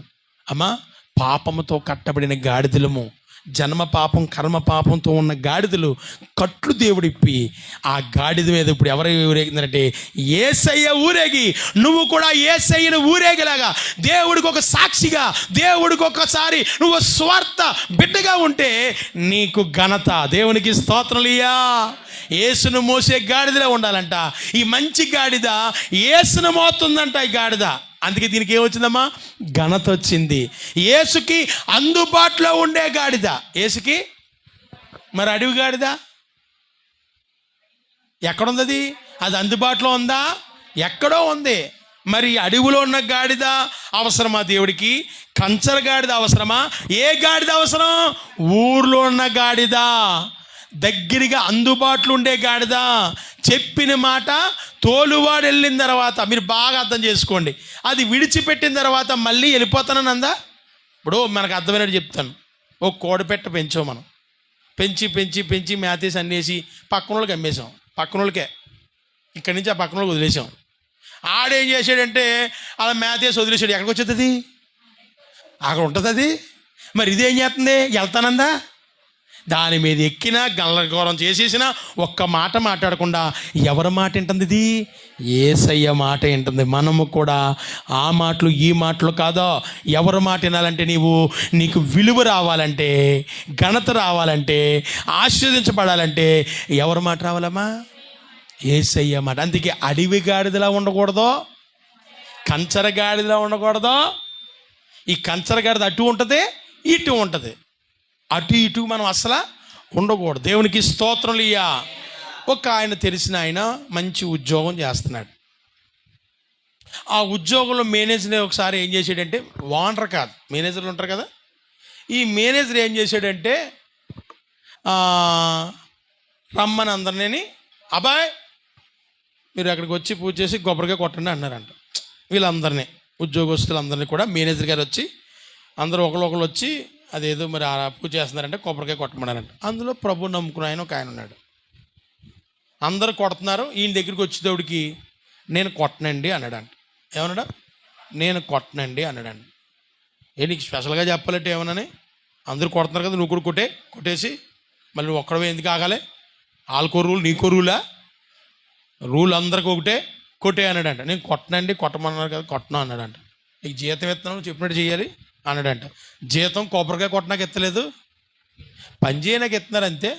S1: అమ్మా, పాపముతో కట్టబడిన గాడిదలము, జన్మ పాపం కర్మ పాపంతో ఉన్న గాడిదలు కట్లు దేవుడిప్పి ఆ గాడిద మీద ఇప్పుడు ఎవరు ఊరేగిందంటే యేసయ్య ఊరేగి, నువ్వు కూడా యేసయ్యను ఊరేగేలాగా, దేవుడికి ఒక సాక్షిగా, దేవుడికి ఒకసారి నువ్వు స్వార్థ బిడ్డగా ఉంటే నీకు ఘనత. దేవునికి స్తోత్రలియా. యేసును మోసే గాడిదలో ఉండాలంట. ఈ మంచి గాడిద యేసును మోస్తుందంట ఈ గాడిద. అందుకే దీనికి ఏమొచ్చిందమ్మా? ఘనత వచ్చింది. యేసుకి అందుబాటులో ఉండే గాడిద. యేసుకి మరి అడవి గాడిద ఎక్కడుంది? అది అందుబాటులో ఉందా? ఎక్కడో ఉంది. మరి అడవిలో ఉన్న గాడిద అవసరమా దేవుడికి? కంచర గాడిద అవసరమా? ఏ గాడిద అవసరం? ఊర్లో ఉన్న గాడిద, దగ్గరగా అందుబాటులో ఉండే గాడిద. చెప్పిన మాట తోలువాడు వెళ్ళిన తర్వాత, మీరు బాగా అర్థం చేసుకోండి, అది విడిచిపెట్టిన తర్వాత మళ్ళీ వెళ్ళిపోతానని అందా? ఇప్పుడు మనకు అర్థమైనట్టు చెప్తాను. ఓ కోడిపెట్ట పెంచాం మనం, పెంచి పెంచి పెంచి మేతేసి అన్నేసి పక్కన వాళ్ళకి అమ్మేసాం. పక్కన వాళ్ళకే, ఇక్కడి నుంచి ఆ పక్కన వాళ్ళకి వదిలేసాం. ఆడేం చేసాడంటే అలా మేతేసి వదిలేసాడు. ఎక్కడికి వచ్చేది అది? అక్కడ ఉంటుంది అది. మరి ఇదేం చేస్తుంది? వెళ్తానందా? దాని మీద ఎక్కినా గల్లఘోరం చేసేసినా ఒక్క మాట మాట్లాడకుండా ఎవరి మాట వింటుంది? ఇది యేసయ్య మాట వింటుంది. మనము కూడా ఆ మాటలు ఈ మాటలు కాదో, ఎవరి మాట వినాలంటే, నీకు విలువ రావాలంటే, ఘనత రావాలంటే, ఆశీర్వదించబడాలంటే ఎవరి మాట రావాలమ్మా? యేసయ్య మాట. అందుకే అడవి గాడిదలా ఉండకూడదు, కంచర గాడిదలా ఉండకూడదు. ఈ కంచర గాడిద అటు ఉంటుంది, ఇటు ఉంటుంది. అటు ఇటు మనం అసలు ఉండకూడదు. దేవునికి స్తోత్రలియా. ఒక ఆయన తెలిసిన ఆయన మంచి ఉద్యోగం చేస్తున్నాడు. ఆ ఉద్యోగంలో మేనేజర్ ఒకసారి ఏం చేసాడంటే, ఓనర్ కాదు, మేనేజర్లు ఉంటారు కదా, ఈ మేనేజర్ ఏం చేశాడంటే రమ్మని అందరినీ, అబ్బాయ్ మీరు అక్కడికి వచ్చి పూజ చేసి కొబ్బరికాయ కొట్టండి అన్నారంట. వీళ్ళందరినీ, ఉద్యోగస్తులందరినీ కూడా మేనేజర్ గారు వచ్చి అందరూ ఒకళ్ళు వచ్చి అదేదో మరి ఆ పూజ చేస్తున్నారంటే కొబ్బరికాయ కొట్టమన్నారంట. అందులో ప్రభు నమ్ముకున్న ఆయన ఒక ఆయన ఉన్నాడు. అందరు కొడుతున్నారు. ఈయన దగ్గరికి వచ్చేటోడికి నేను కొట్టనండి అన్నాడంట. ఏమన్నాడు? నేను కొట్టనండి అన్నాడండి. నీకు స్పెషల్గా చెప్పాలంటే ఏమన్నాని? అందరూ కొడుతున్నారు కదా, నువ్వు కూడా కొట్టేసి మళ్ళీ ఒక్కడవే ఎందుకు ఆగాలి? ఆల్కో రూల్ నీకో రూలా? రూల్ అందరికి ఒకటే, కొట్టే అన్నాడంట. నేను కొట్టనండి, కొట్టమన్నారు కదా, కొట్టను అన్నాడంట. నీకు జీతం ఇస్తున్నాను, చెప్పినట్టు చేయాలి అన్నాడంట. జీతం కొబ్బరికాయ కొట్టనాక ఎత్తలేదు, పని చేయనాక ఎత్తున్నారు అంతే,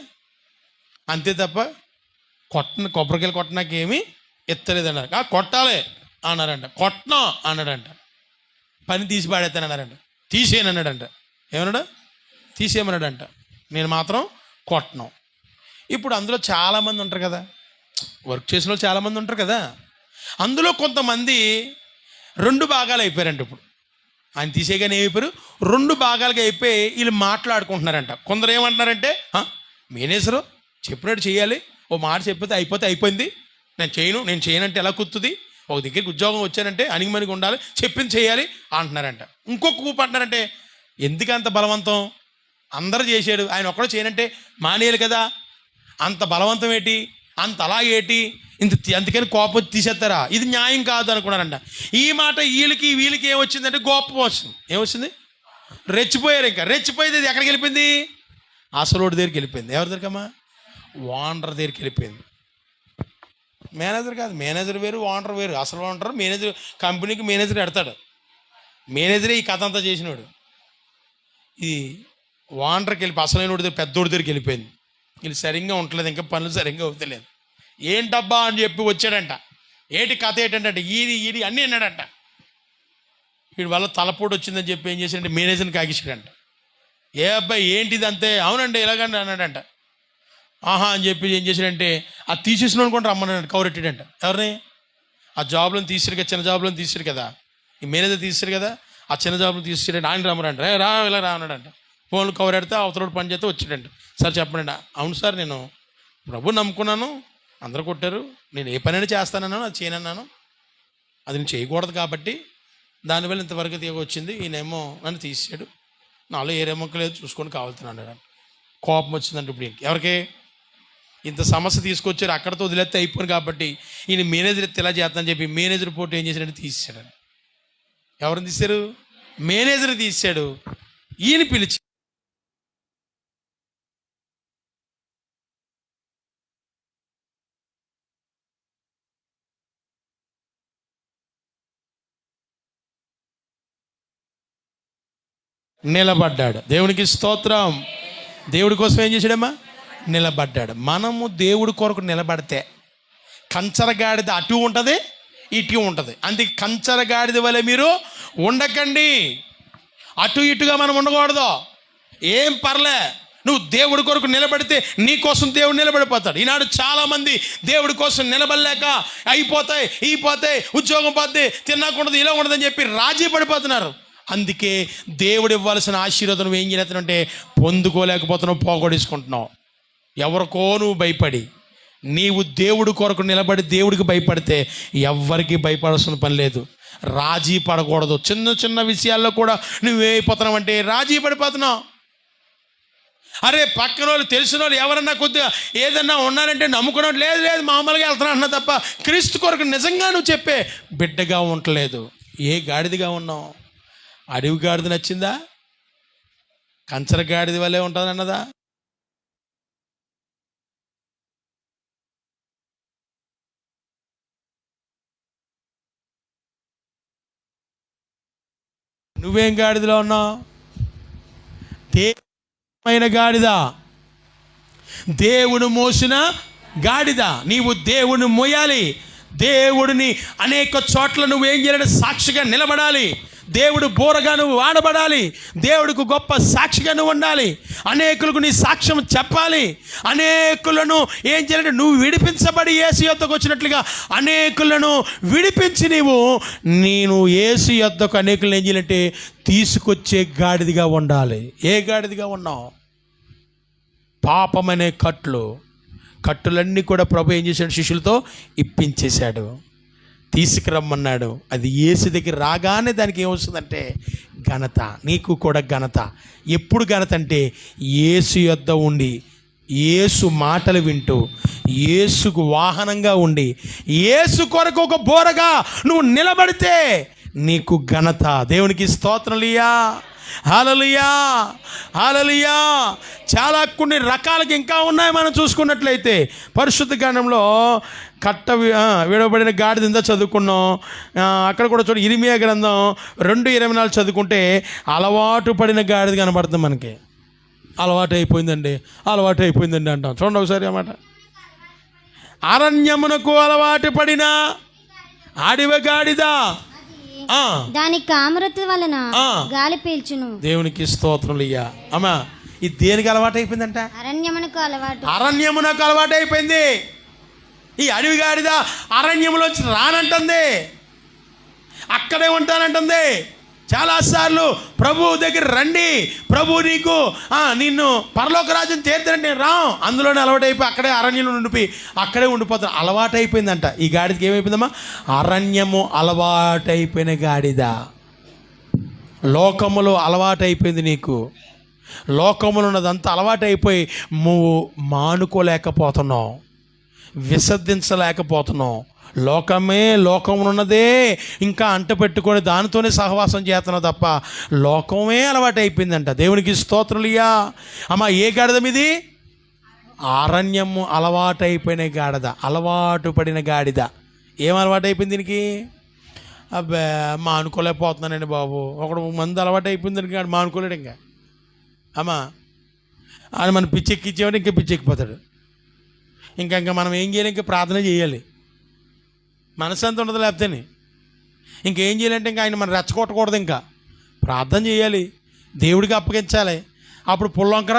S1: అంతే తప్ప కొబ్బరికాయలు కొట్టనాక ఏమీ ఎత్తలేదు అన్నారు. కొట్టాలి అన్నారంట. కొట్టను అన్నాడంట. పని తీసి పాడేస్తాను అన్నారంట. తీసేయను అన్నాడంట. ఏమన్నాడు? తీసేయమన్నాడంట. నేను మాత్రం కొట్టను. ఇప్పుడు అందులో చాలామంది ఉంటారు కదా, వర్క్ చేసిన వాళ్ళు చాలామంది ఉంటారు కదా, అందులో కొంతమంది రెండు భాగాలు అయిపోయారంట. ఇప్పుడు ఆయన తీసేయగానే ఏమైపోయారు, రెండు భాగాలుగా అయిపోయి వీళ్ళు మాట్లాడుకుంటున్నారంట. కొందరు ఏమంటున్నారంటే, మేనేజరు చెప్పినట్టు చేయాలి, ఓ మాట చెప్పితే అయిపోయింది, నేను చేయనంటే ఎలా కుత్తుది, ఒక దగ్గరికి ఉద్యోగం వచ్చానంటే అణిగిమణిగి ఉండాలి, చెప్పింది చేయాలి అంటున్నారంట. ఇంకొక ఊపు అంటున్నారంటే, ఎందుకంత బలవంతం, అందరూ చేశాడు, ఆయన ఒక్కడో చేయనంటే మానేయాలి కదా, అంత బలవంతం ఏంటి, అంత అలాగేటి, అందుకని కోపం తీసేస్తారా, ఇది న్యాయం కాదు అనుకున్నారంట. ఈ మాట వీళ్ళకి ఏమొచ్చిందంటే కోపం వచ్చింది. ఏమొచ్చింది? రెచ్చిపోయారు. ఇంకా రెచ్చిపోయేది ఎక్కడికి వెళ్ళిపోయింది? అసలోడి దగ్గరికి వెళ్ళిపోయింది. ఎవరి దగ్గరమ్మా? ఓనర్ దగ్గరికి వెళ్ళిపోయింది. మేనేజర్ కాదు, మేనేజర్ వేరు, ఓనర్ వేరు. అసలు ఓనర్ మేనేజర్, కంపెనీకి మేనేజర్ పెడతాడు, మేనేజరే ఈ కథ అంతా చేసినాడు. ఈ ఓనర్కి వెళ్ళిపోయి అసలైన దగ్గర, పెద్దోడి దగ్గరికి వెళ్ళిపోయింది. వీళ్ళు సరిగ్గా ఉండలేదు, ఇంకా పనులు సరిగ్గా అవుతలేదు. ఏంటబ్బా అని చెప్పి వచ్చాడంట. ఏటి కథ ఏంటంటే ఈడి అన్నీ అన్నాడంట. వీడి వల్ల తలపోటు వచ్చిందని చెప్పి ఏం చేశాడంటే మేనేజర్ని కాకించాడంట. ఏ అబ్బాయి ఏంటిది అంతే, అవునండి ఇలాగండి అన్నాడంట. ఆహా అని చెప్పి ఏం చేశాడంటే అది తీసేసిన అనుకుంటే రమ్మన్నాడు, కౌరెట్టాడంట. ఎవరిని? ఆ జాబ్లను తీసారు కదా, చిన్న జాబ్లను తీసారు కదా, ఈ మేనేజర్ తీసారు కదా, ఆ చిన్న జాబ్లను తీసాడు. ఆయన రమ్మనంట, రా ఇలా రా అన్నాడంట. ఫోన్లు కవరెడితే అవతల పని చేస్తే వచ్చాడంట. సార్ చెప్పండి. అవును సార్, నేను ప్రభు నమ్ముకున్నాను, అందరూ కొట్టారు, నేను ఏ పనైనా చేస్తానన్నాను, అది చేయనన్నాను, అది నేను చేయకూడదు కాబట్టి దానివల్ల ఇంతవరకు వచ్చింది. ఈయనేమో నన్ను తీసాడు, నాలో ఏ రెమ్మక లేదు, చూసుకొని కావాల్తున్నాడు. కోపం వచ్చిందంటే ఇప్పుడు ఎవరికి ఇంత సమస్య తీసుకొచ్చారు, అక్కడతో వదిలేస్తే అయిపోయింది కాబట్టి ఈయన మేనేజర్ ఎత్తే ఇలా చేస్తానని చెప్పి మేనేజర్ పోటీ ఏం చేశాడంటే తీసాడు. ఎవరిని తీశారు? మేనేజర్ తీసాడు. ఈయన పిలిచి నిలబడ్డాడు. దేవునికి స్తోత్రం. దేవుడి కోసం ఏం చేశాడమ్మా? నిలబడ్డాడు. మనము దేవుడి కొరకు నిలబడితే కంచరగాడిద అటు ఉంటుంది, ఇటు ఉంటుంది. అందుకే కంచరగాడిద వలె మీరు ఉండకండి. అటు ఇటుగా మనం ఉండకూడదు. ఏం పర్లే, నువ్వు దేవుడి కొరకు నిలబడితే నీ కోసం దేవుడు నిలబడిపోతాడు. ఈనాడు చాలామంది దేవుడి కోసం నిలబడలేక అయిపోతాయి, ఉద్యోగం పోతే తిన్నాకుండదు, ఇలా ఉండదని చెప్పి రాజీ పడిపోతున్నారు. అందుకే దేవుడు ఇవ్వాల్సిన ఆశీర్వాదం నువ్వు ఏం చేస్తున్నావు? పొందుకోలేకపోతున్నావు, పోగొడేసుకుంటున్నావు. ఎవరికో నువ్వు భయపడి, నీవు దేవుడి కొరకు నిలబడి దేవుడికి భయపడితే ఎవ్వరికి భయపడాల్సిన పని లేదు. రాజీ పడకూడదు. చిన్న చిన్న విషయాల్లో కూడా నువ్వేమైపోతున్నావు అంటే రాజీ పడిపోతున్నావు. అరే పక్కన వాళ్ళు తెలిసిన వాళ్ళు ఎవరన్నా కొద్దిగా ఏదన్నా ఉన్నారంటే నమ్ముకున్నాడు, లేదు మామూలుగా వెళ్తున్నా అన్నా తప్ప క్రీస్తు కొరకు నిజంగా నువ్వు చెప్పే బిడ్డగా ఉండలేదు. ఏ గాడిదిగా ఉన్నావు? అడవి గాడిద నచ్చిందా? కంచర గాడిద వల్లే ఉంటుందన్నదా? నువ్వేం గాడిదలో ఉన్నావు? దేవుడైన గాడిద, దేవుడు మోసిన గాడిద. నీవు దేవుడిని మోయాలి. దేవుడిని అనేక చోట్ల నువ్వేం చేయాలి? సాక్షిగా నిలబడాలి. దేవుడు బోరగా నువ్వు వాడబడాలి. దేవుడికి గొప్ప సాక్షిగా నువ్వు ఉండాలి. అనేకులకు నీ సాక్ష్యం చెప్పాలి. అనేకులను ఏం చేయాలంటే నువ్వు విడిపించబడి యేసు యొద్దకు వచ్చినట్లుగా అనేకులను విడిపించి నేను యేసు యొద్దకు అనేకులను ఏం చేయాలంటే తీసుకొచ్చే గాడిదిగా ఉండాలి. ఏ గాడిదిగా ఉన్నావు? పాపమనే కట్టులన్నీ కూడా ప్రభు ఏం చేశాడు? శిష్యులతో ఇప్పించేశాడు, తీసుకురమ్మన్నాడు. అది యేసు దగ్గర రాగానే దానికి ఏమొస్తుందంటే ఘనత. నీకు కూడా ఘనత. ఎప్పుడు ఘనత అంటే యేసు యొద్ద ఉండి, యేసు మాటలు వింటూ, యేసుకు వాహనంగా ఉండి, యేసు కొరకు ఒక బోరగా నువ్వు నిలబడితే నీకు ఘనత. దేవునికి స్తోత్రలియా, హల్లెలూయా, హల్లెలూయా. చాలా కొన్ని రకాలకి ఇంకా ఉన్నాయి. మనం చూసుకున్నట్లయితే పరిశుద్ధ గ్రంథంలో విడవబడిన గాడిద ఇందా చదువుకున్నాం. అక్కడ కూడా చూడండి, ఇర్మియా గ్రంథం 2:24 చదువుకుంటే అలవాటు పడిన గాడిద కనబడుతుంది మనకి. అలవాటు అయిపోయిందండి అంటాం. చూడండి ఒకసారి అన్నమాట. అరణ్యమునకు అలవాటు పడిన అడవి గాడిద
S2: దాని కామరత వలన గాలి పీల్చును.
S1: దేవునికి స్తోత్రములయ్యా. అమ్మా, ఇది దేనికి అలవాటు అయిపోయిందంట? అరణ్యమునకు అలవాటు అయిపోయింది. ఈ అడవి గాడిద అరణ్యములోంచి రానంటుంది, అక్కడే ఉంటానంటుంది. చాలాసార్లు ప్రభు దగ్గర రండి, ప్రభు నిన్ను పరలోక రాజ్యం చేరుతానంటే రాం. అందులోనే అలవాటైపోయి అక్కడే అరణ్యంలో ఉండిపోయి అక్కడే ఉండిపోతాను. అలవాటైపోయిందంట. ఈ గాడిదకి ఏమైపోయిందమ్మా? అరణ్యము అలవాటైపోయిన గాడిద. లోకములో అలవాటైపోయింది నీకు. లోకములో ఉన్నదంతా అలవాటైపోయి నువ్వు మానుకోలేకపోతున్నావు, విసర్జించలేకపోతున్నావు. లోకమున్నదే ఇంకా అంట పెట్టుకొని దానితోనే సహవాసం చేస్తున్నావు తప్ప లోకమే అలవాటు అయిపోయిందంట. దేవునికి స్తోత్రలియా. అమ్మ, ఏ గాడిద మీది? అరణ్యము అలవాటు అయిపోయిన గాడిద, అలవాటు పడిన గాడిద. ఏం అలవాటు అయిపోయింది దీనికి? అబ్బా, మానుకోలేకపోతున్నానండి బాబు. ఒకడు మంది అలవాటు అయిపోయింది దానికి, మానుకోలేడు. ఇంకా అమ్మా, ఆయన మనం పిచ్చెక్కిచ్చేవాడు ఇంకా పిచ్చెక్కిపోతాడు. ఇంకా మనం ఏం చేయాలి? ఇంకా ప్రార్థన చేయాలి. మనశ్శాంతి ఉండదు లేకపోతే. ఇంకేం చేయాలంటే ఇంకా ఆయన మనం రెచ్చగొట్టకూడదు, ఇంకా ప్రార్థన చేయాలి, దేవుడికి అప్పగించాలి. అప్పుడు పుల్లొంకర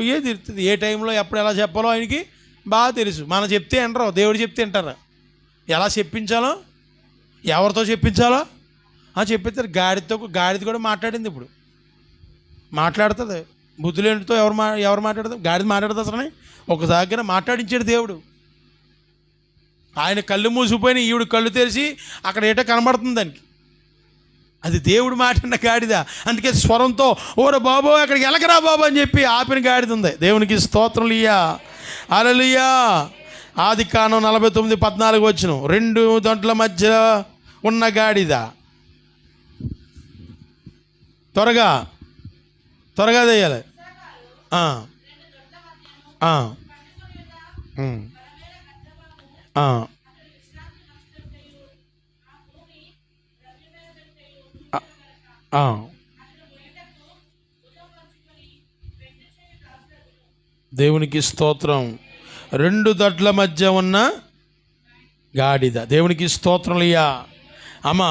S1: ఏ తిరుగుతుంది. ఏ టైంలో ఎప్పుడు ఎలా చెప్పాలో ఆయనకి బాగా తెలుసు. మనం చెప్తే వినరు, దేవుడు చెప్తే వింటారు. ఎలా చెప్పించాలో, ఎవరితో చెప్పించాలో చెప్పిస్తారు. గాడిద కూడా మాట్లాడింది. ఇప్పుడు మాట్లాడుతుంది. బుద్ధులేంటితో ఎవరు మాట్లాడతారు? గాడిద మాట్లాడుతుంది. అసలు ఒక దగ్గర మాట్లాడించాడు దేవుడు. ఆయన కళ్ళు మూసిపోయిన ఈవిడ కళ్ళు తెరిచి అక్కడ ఏటో కనబడుతుంది దానికి. అది దేవుడు మాట్లాడిన గాడిద. అందుకే స్వరంతో ఓరే బాబో అక్కడికి వెళ్ళకరా బాబు అని చెప్పి ఆపిన గాడిద ఉంది. దేవునికి స్తోత్రములియా, హల్లెలూయా. ఆదికాండం 49:14 2 దొంట్ల మధ్య ఉన్న గాడిద. త్వరగా తెయ్యాలి. దేవునికి స్తోత్రం. 2 దొడ్ల మధ్య ఉన్న గాడిద. దేవునికి స్తోత్రములియా. అమ్మ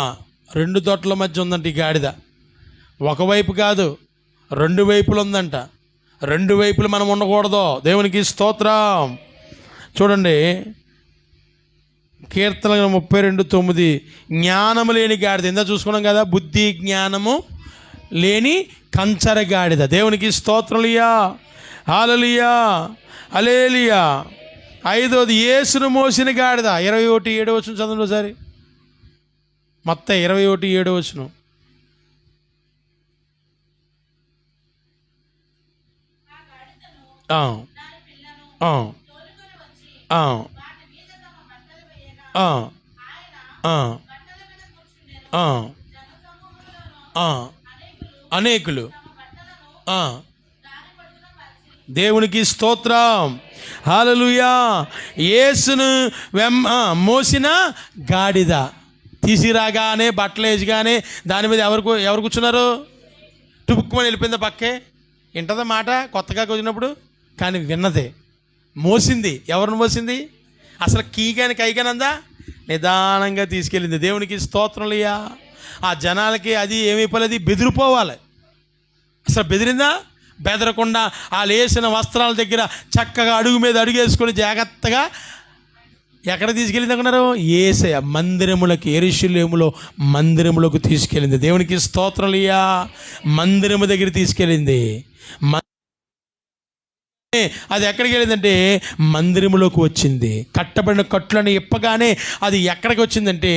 S1: 2 దొడ్ల మధ్య ఉందంట ఈ గాడిద. ఒకవైపు కాదు, 2 వైపులు ఉందంట. 2 వైపులు మనం ఉండకూడదు. దేవునికి స్తోత్రం. చూడండి, కీర్తన 32:9 జ్ఞానము లేని గాడిద. ఇందా చూసుకున్నాం కదా, బుద్ధి జ్ఞానము లేని కంచర గాడిద. దేవునికి స్తోత్రములియా, హల్లెలూయా, హల్లెలూయా. 5వది యేసును మోసిన గాడిద. 21:7 చదవండి ఒకసారి. మొత్తం 21:7. అనేకులు. దేవునికి స్తోత్రం, హల్లెలూయా. యేసును మోసిన గాడిద తీసిరాగానే, బట్టలు వేసిగానే దాని మీద ఎవరు కూర్చున్నారు? టుపుక్కుమని వెళ్ళిపోయింది పక్కే. వింటదా మాట కొత్తగా కూర్చున్నప్పుడు? కానీ విన్నదే, మోసింది. ఎవరిని మోసింది? అసలు కైగానందా నిదానంగా తీసుకెళ్ళింది. దేవునికి స్తోత్రములియా. ఆ జనాలకి అది ఏమైపోలేదు, బెదిరిపోవాలి. అసలు బెదిరిందా? బెదరకుండా ఆ లేసిన వస్త్రాల దగ్గర చక్కగా అడుగు మీద అడుగేసుకొని జాగ్రత్తగా ఎక్కడ తీసుకెళ్ళింది అనుకున్నారు? యేసయ్య మందిరములకి, యెరూషలేములో మందిరములకు తీసుకెళ్ళింది. దేవునికి స్తోత్రములియా. మందిరము దగ్గర తీసుకెళ్ళింది. అది ఎక్కడికి వెళ్ళిందంటే మందిరములోకి వచ్చింది. కట్టబడిన కట్లను ఇప్పగానే అది ఎక్కడికి వచ్చిందంటే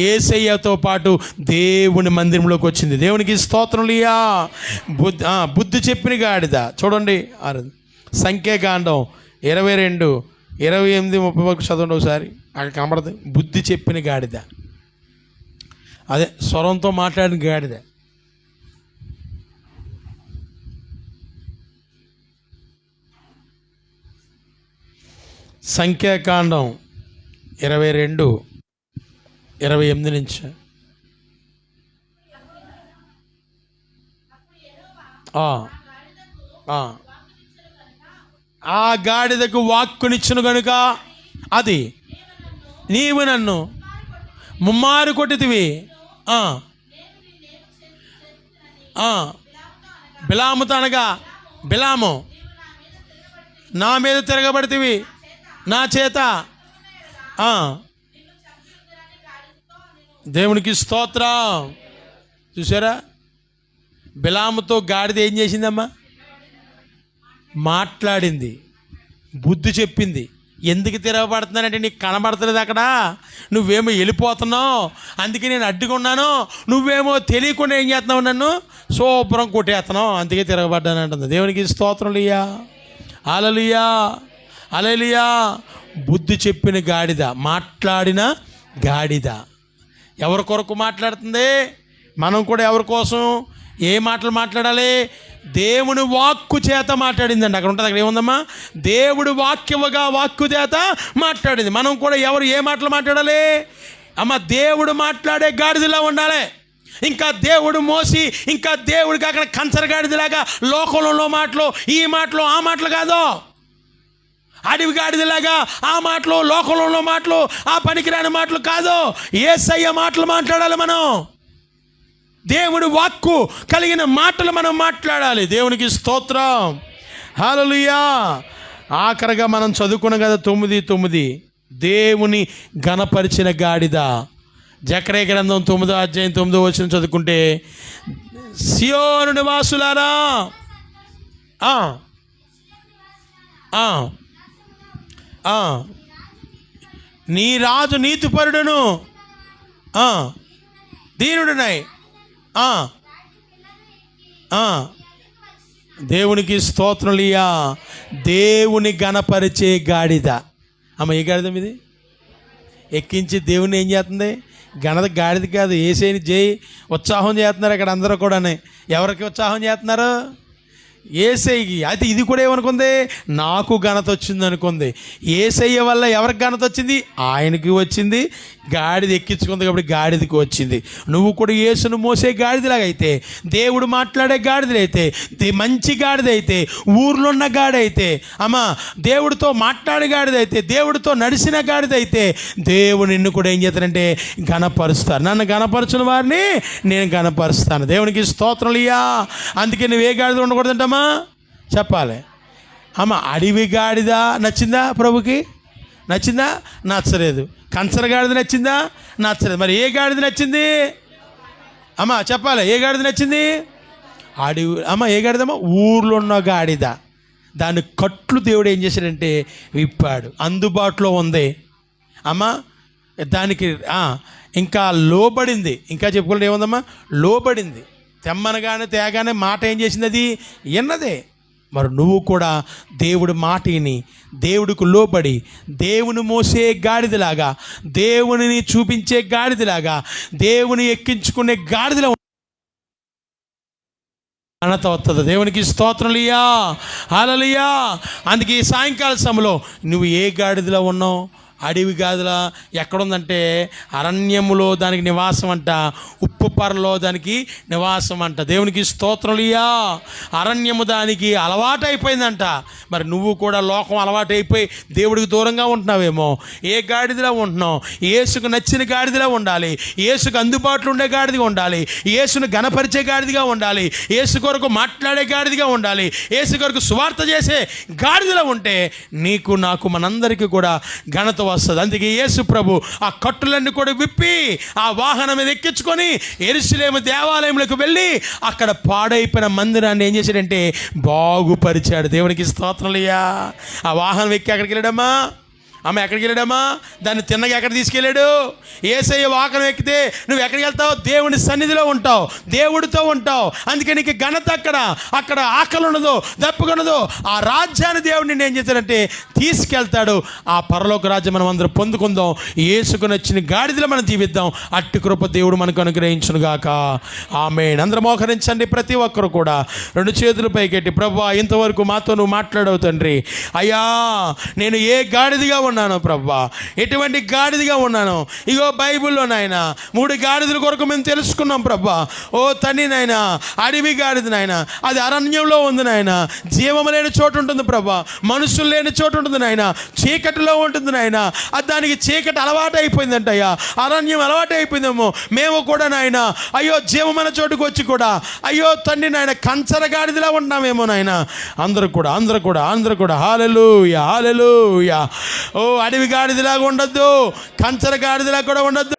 S1: యేసయ్యతో పాటు దేవుని మందిరంలోకి వచ్చింది. దేవునికి స్తోత్రములియా. బుద్ధి చెప్పిన గాడిద. చూడండి, సంఖ్యాకాండం 22:28-30 చదవండి ఒకసారి. అక్కడ కనబడదు. బుద్ధి చెప్పిన గాడిద, అదే స్వరంతో మాట్లాడిన గాడిద. సంఖ్యాకాండం 22:28 ఆ గాడిదకు వాక్కునిచ్చును గనుక అది నీవు నన్ను ముమ్మారు కొట్టితివి. బిలాముతో అనగా బిలాము, నా మీద తిరగబడితివి నా చేత. దేవునికి స్తోత్రం. చూసారా, బిలాముతో గాడిద ఏం చేసిందమ్మా? మాట్లాడింది, బుద్ధి చెప్పింది. ఎందుకు తిరగబడుతున్నానంటే నీకు కనబడతలేదు అక్కడ, నువ్వేమో వెళ్ళిపోతున్నావు, అందుకే నేను అడ్డుకున్నాను, నువ్వేమో తెలియకుండా ఏం చేస్తున్నావు, నన్ను శుభ్రం కొట్టేస్తున్నావు, అందుకే తిరగబడ్డాను అంటుంది. దేవునికి స్తోత్రములియా, హల్లెలూయా, హల్లెలూయా. బుద్ధి చెప్పిన గాడిద, మాట్లాడిన గాడిద. ఎవరి కొరకు మాట్లాడుతుంది? మనం కూడా ఎవరి కోసం ఏ మాటలు మాట్లాడాలి? దేవుని వాక్కు చేత మాట్లాడిందండి. అక్కడ ఉంటుంది, అక్కడ ఏముందమ్మా? దేవుడు వాక్యముగా వాక్కు చేత మాట్లాడింది. మనం కూడా ఏ మాటలు మాట్లాడాలి అమ్మ? దేవుడు మాట్లాడే గాడిదలా ఉండాలి. ఇంకా దేవుడు మోసి, ఇంకా దేవుడికి అక్కడ కంచర గాడిదలాగా లోకంలో మాటలు, ఈ మాటలు, ఆ మాటలు కాదు. అడవి గాడిదలాగా ఆ మాటలు, లోకంలో ఉన్న మాటలు, ఆ పనికిరాని మాటలు కాదు, యేసయ్య మాటలు మాట్లాడాలి. మనం దేవుడి వాక్కు కలిగిన మాటలు మనం మాట్లాడాలి. దేవునికి స్తోత్రం, హల్లెలూయా. ఆఖరిగా మనం చదువుకున్నాం కదా 9:9, దేవుని ఘనపరిచిన గాడిద. జకర్యా గ్రంథం 9:9 చదువుకుంటే, సియోను నివాసులారా, నీ రాజు నీతిపరుడును దీనుడునై. దేవునికి స్తోత్రలియా. దేవుని గణపరిచే గాడిద. ఏ గాడిద ఇది? ఎక్కించి దేవుని ఏం చేస్తుంది? గాడిద కాదు, యేసేని జై ఉత్సాహం చేస్తున్నారు అక్కడ అందరూ కూడా. ఎవరికి ఉత్సాహం చేస్తున్నారు? యేసయ్యకి. అయితే ఇది కూడా ఏమనుకుంది? నాకు ఘనత వచ్చింది అనుకుంది. యేసయ్య వల్ల ఎవరికి ఘనత వచ్చింది? ఆయనకి వచ్చింది. గాడిద ఎక్కించుకుంది కాబట్టి గాడిదకి వచ్చింది. నువ్వు కూడా యేసును మోసే గాడిదలాగైతే, దేవుడు మాట్లాడే గాడిదలైతే, మంచి గాడిదైతే, ఊర్లో ఉన్న గాడైతే, దేవుడితో మాట్లాడే గాడిదైతే, దేవుడితో నడిచిన గాడిదైతే, దేవుడు నిన్ను కూడా ఏం చేస్తానంటే ఘనపరుస్తారు. నన్ను ఘనపరచిన వారిని నేను ఘనపరుస్తాను. దేవునికి స్తోత్రలియా. అందుకే నువ్వు ఏ గాడిద ఉండకూడదంటమ్మా చెప్పాలి. అడవి గాడిద నచ్చిందా ప్రభుకి? నచ్చిందా? నచ్చలేదు. కంచర గాడిద నచ్చిందా? నచ్చలేదు. మరి ఏ గాడిద నచ్చింది? చెప్పాలి. ఏ గాడిద నచ్చింది? అడవి. ఏ గాడిదమ్మా? ఊర్లో ఉన్న గాడిద. దాని కట్లు దేవుడు ఏం చేశాడంటే విప్పాడు. అందుబాటులో ఉంది దానికి. ఇంకా లోబడింది. ఇంకా చెప్పుకుంటే ఏముందమ్మా? లోబడింది. తెమ్మనగానే తేగానే మాట ఏం చేసింది? అది ఎన్నదే. మరి నువ్వు కూడా దేవుడి మాటని, దేవుడికి లోబడి, దేవుని మోసే గాడిదలాగా, దేవునిని చూపించే గాడిదలాగా, దేవుని ఎక్కించుకునే గాడిదలా ఘనత వస్తుంది. దేవునికి స్తోత్రలియా, హల్లెలూయా. అందుకే ఈ సాయంకాల సమయంలో నువ్వు ఏ గాడిదలో ఉన్నావు? అడవి గాడిద ఎక్కడుందంటే అరణ్యములో దానికి నివాసం అంట, ఉప్పు పరలో దానికి నివాసం అంట. దేవునికి స్తోత్రలియా. అరణ్యము దానికి అలవాటైపోయిందంట. మరి నువ్వు కూడా లోకం అలవాటైపోయి దేవుడికి దూరంగా ఉంటున్నావేమో. ఏ గాడిదలా ఉంటున్నావు? యేసుకు నచ్చిన గాడిదలా ఉండాలి. యేసుకు అందుబాటులో ఉండే గాడిదగా ఉండాలి. యేసును ఘనపరిచే గాడిదగా ఉండాలి. యేసు కొరకు మాట్లాడే గాడిదగా ఉండాలి. యేసు కొరకు సువార్త చేసే గాడిదలా ఉంటే నీకు, నాకు, మనందరికీ కూడా ఘనత వస్తుంది. అందుకే యేసు ప్రభు ఆ కట్టులన్నీ కూడా విప్పి ఆ వాహనం మీద ఎక్కించుకొని యెరూషలేము దేవాలయంలోకి వెళ్ళి అక్కడ పాడైపోయిన మందిరాన్ని ఏం చేశాడంటే బాగుపరిచాడు. దేవునికి స్తోత్రలియా. ఆ వాహనం ఎక్కి అక్కడికి వెళ్ళాడమ్మా. ఎక్కడికి వెళ్ళాడమ్మా? దాన్ని తిన్నగా ఎక్కడ తీసుకెళ్ళాడు? యేసయ్య వాహనం ఎక్కితే నువ్వు ఎక్కడికి వెళ్తావు? దేవుని సన్నిధిలో ఉంటావు, దేవుడితో ఉంటావు. అందుకే నీకు ఘనత. అక్కడ ఆకలి ఉండదు, దప్పుగా ఉండదు. ఆ రాజ్యాన్ని దేవుడు నిన్ను ఏం చేశాడంటే తీసుకెళ్తాడు. ఆ పరలోక రాజ్యం మనం అందరూ పొందుకుందాం. యేసుకు నచ్చిన గాడిదలో మనం జీవిద్దాం. అట్టి కృప దేవుడు మనకు అనుగ్రహించును గాక. ఆమేన్. అందరూ మోకరించండి. ప్రతి ఒక్కరు కూడా రెండు చేతులు పైకెట్టి, ప్రభువా ఇంతవరకు మాతో నువ్వు మాట్లాడవు తండ్రి. అయ్యా, నేను ఏ గాడిదగా ఉన్నాను ప్రభువా, ఎటువంటి గాడిదగా ఉన్నాను? ఇగో బైబిల్లో నాయన 3 గాడిదల కొరకు మేము తెలుసుకున్నాం ప్రభువా. ఓ తండ్రి నాయన, అడవి గాడిద నాయన, అది అరణ్యంలో ఉంది నాయన. జీవము లేని చోటు ఉంటుంది ప్రభువా, మనుషులు లేని చోటు ఉంటుంది నాయన, చీకటిలో ఉంటుంది నాయన. అది దానికి చీకటి అలవాటు అయిపోయిందంట అయ్యా, అరణ్యం అలవాటు అయిపోయిందేమో. మేము కూడా నాయన అయ్యో జీవమైన చోటుకు వచ్చి కూడా అయ్యో తండ్రి నాయన కంచర గాడిదలా ఉన్నామేమో నాయన. అందరూ కూడా హల్లెలూయా, హల్లెలూయా. ఓ అడవి గాడిదలాగా ఉండొద్దు, కంచర గాడిదలాగా కూడా ఉండొద్దు.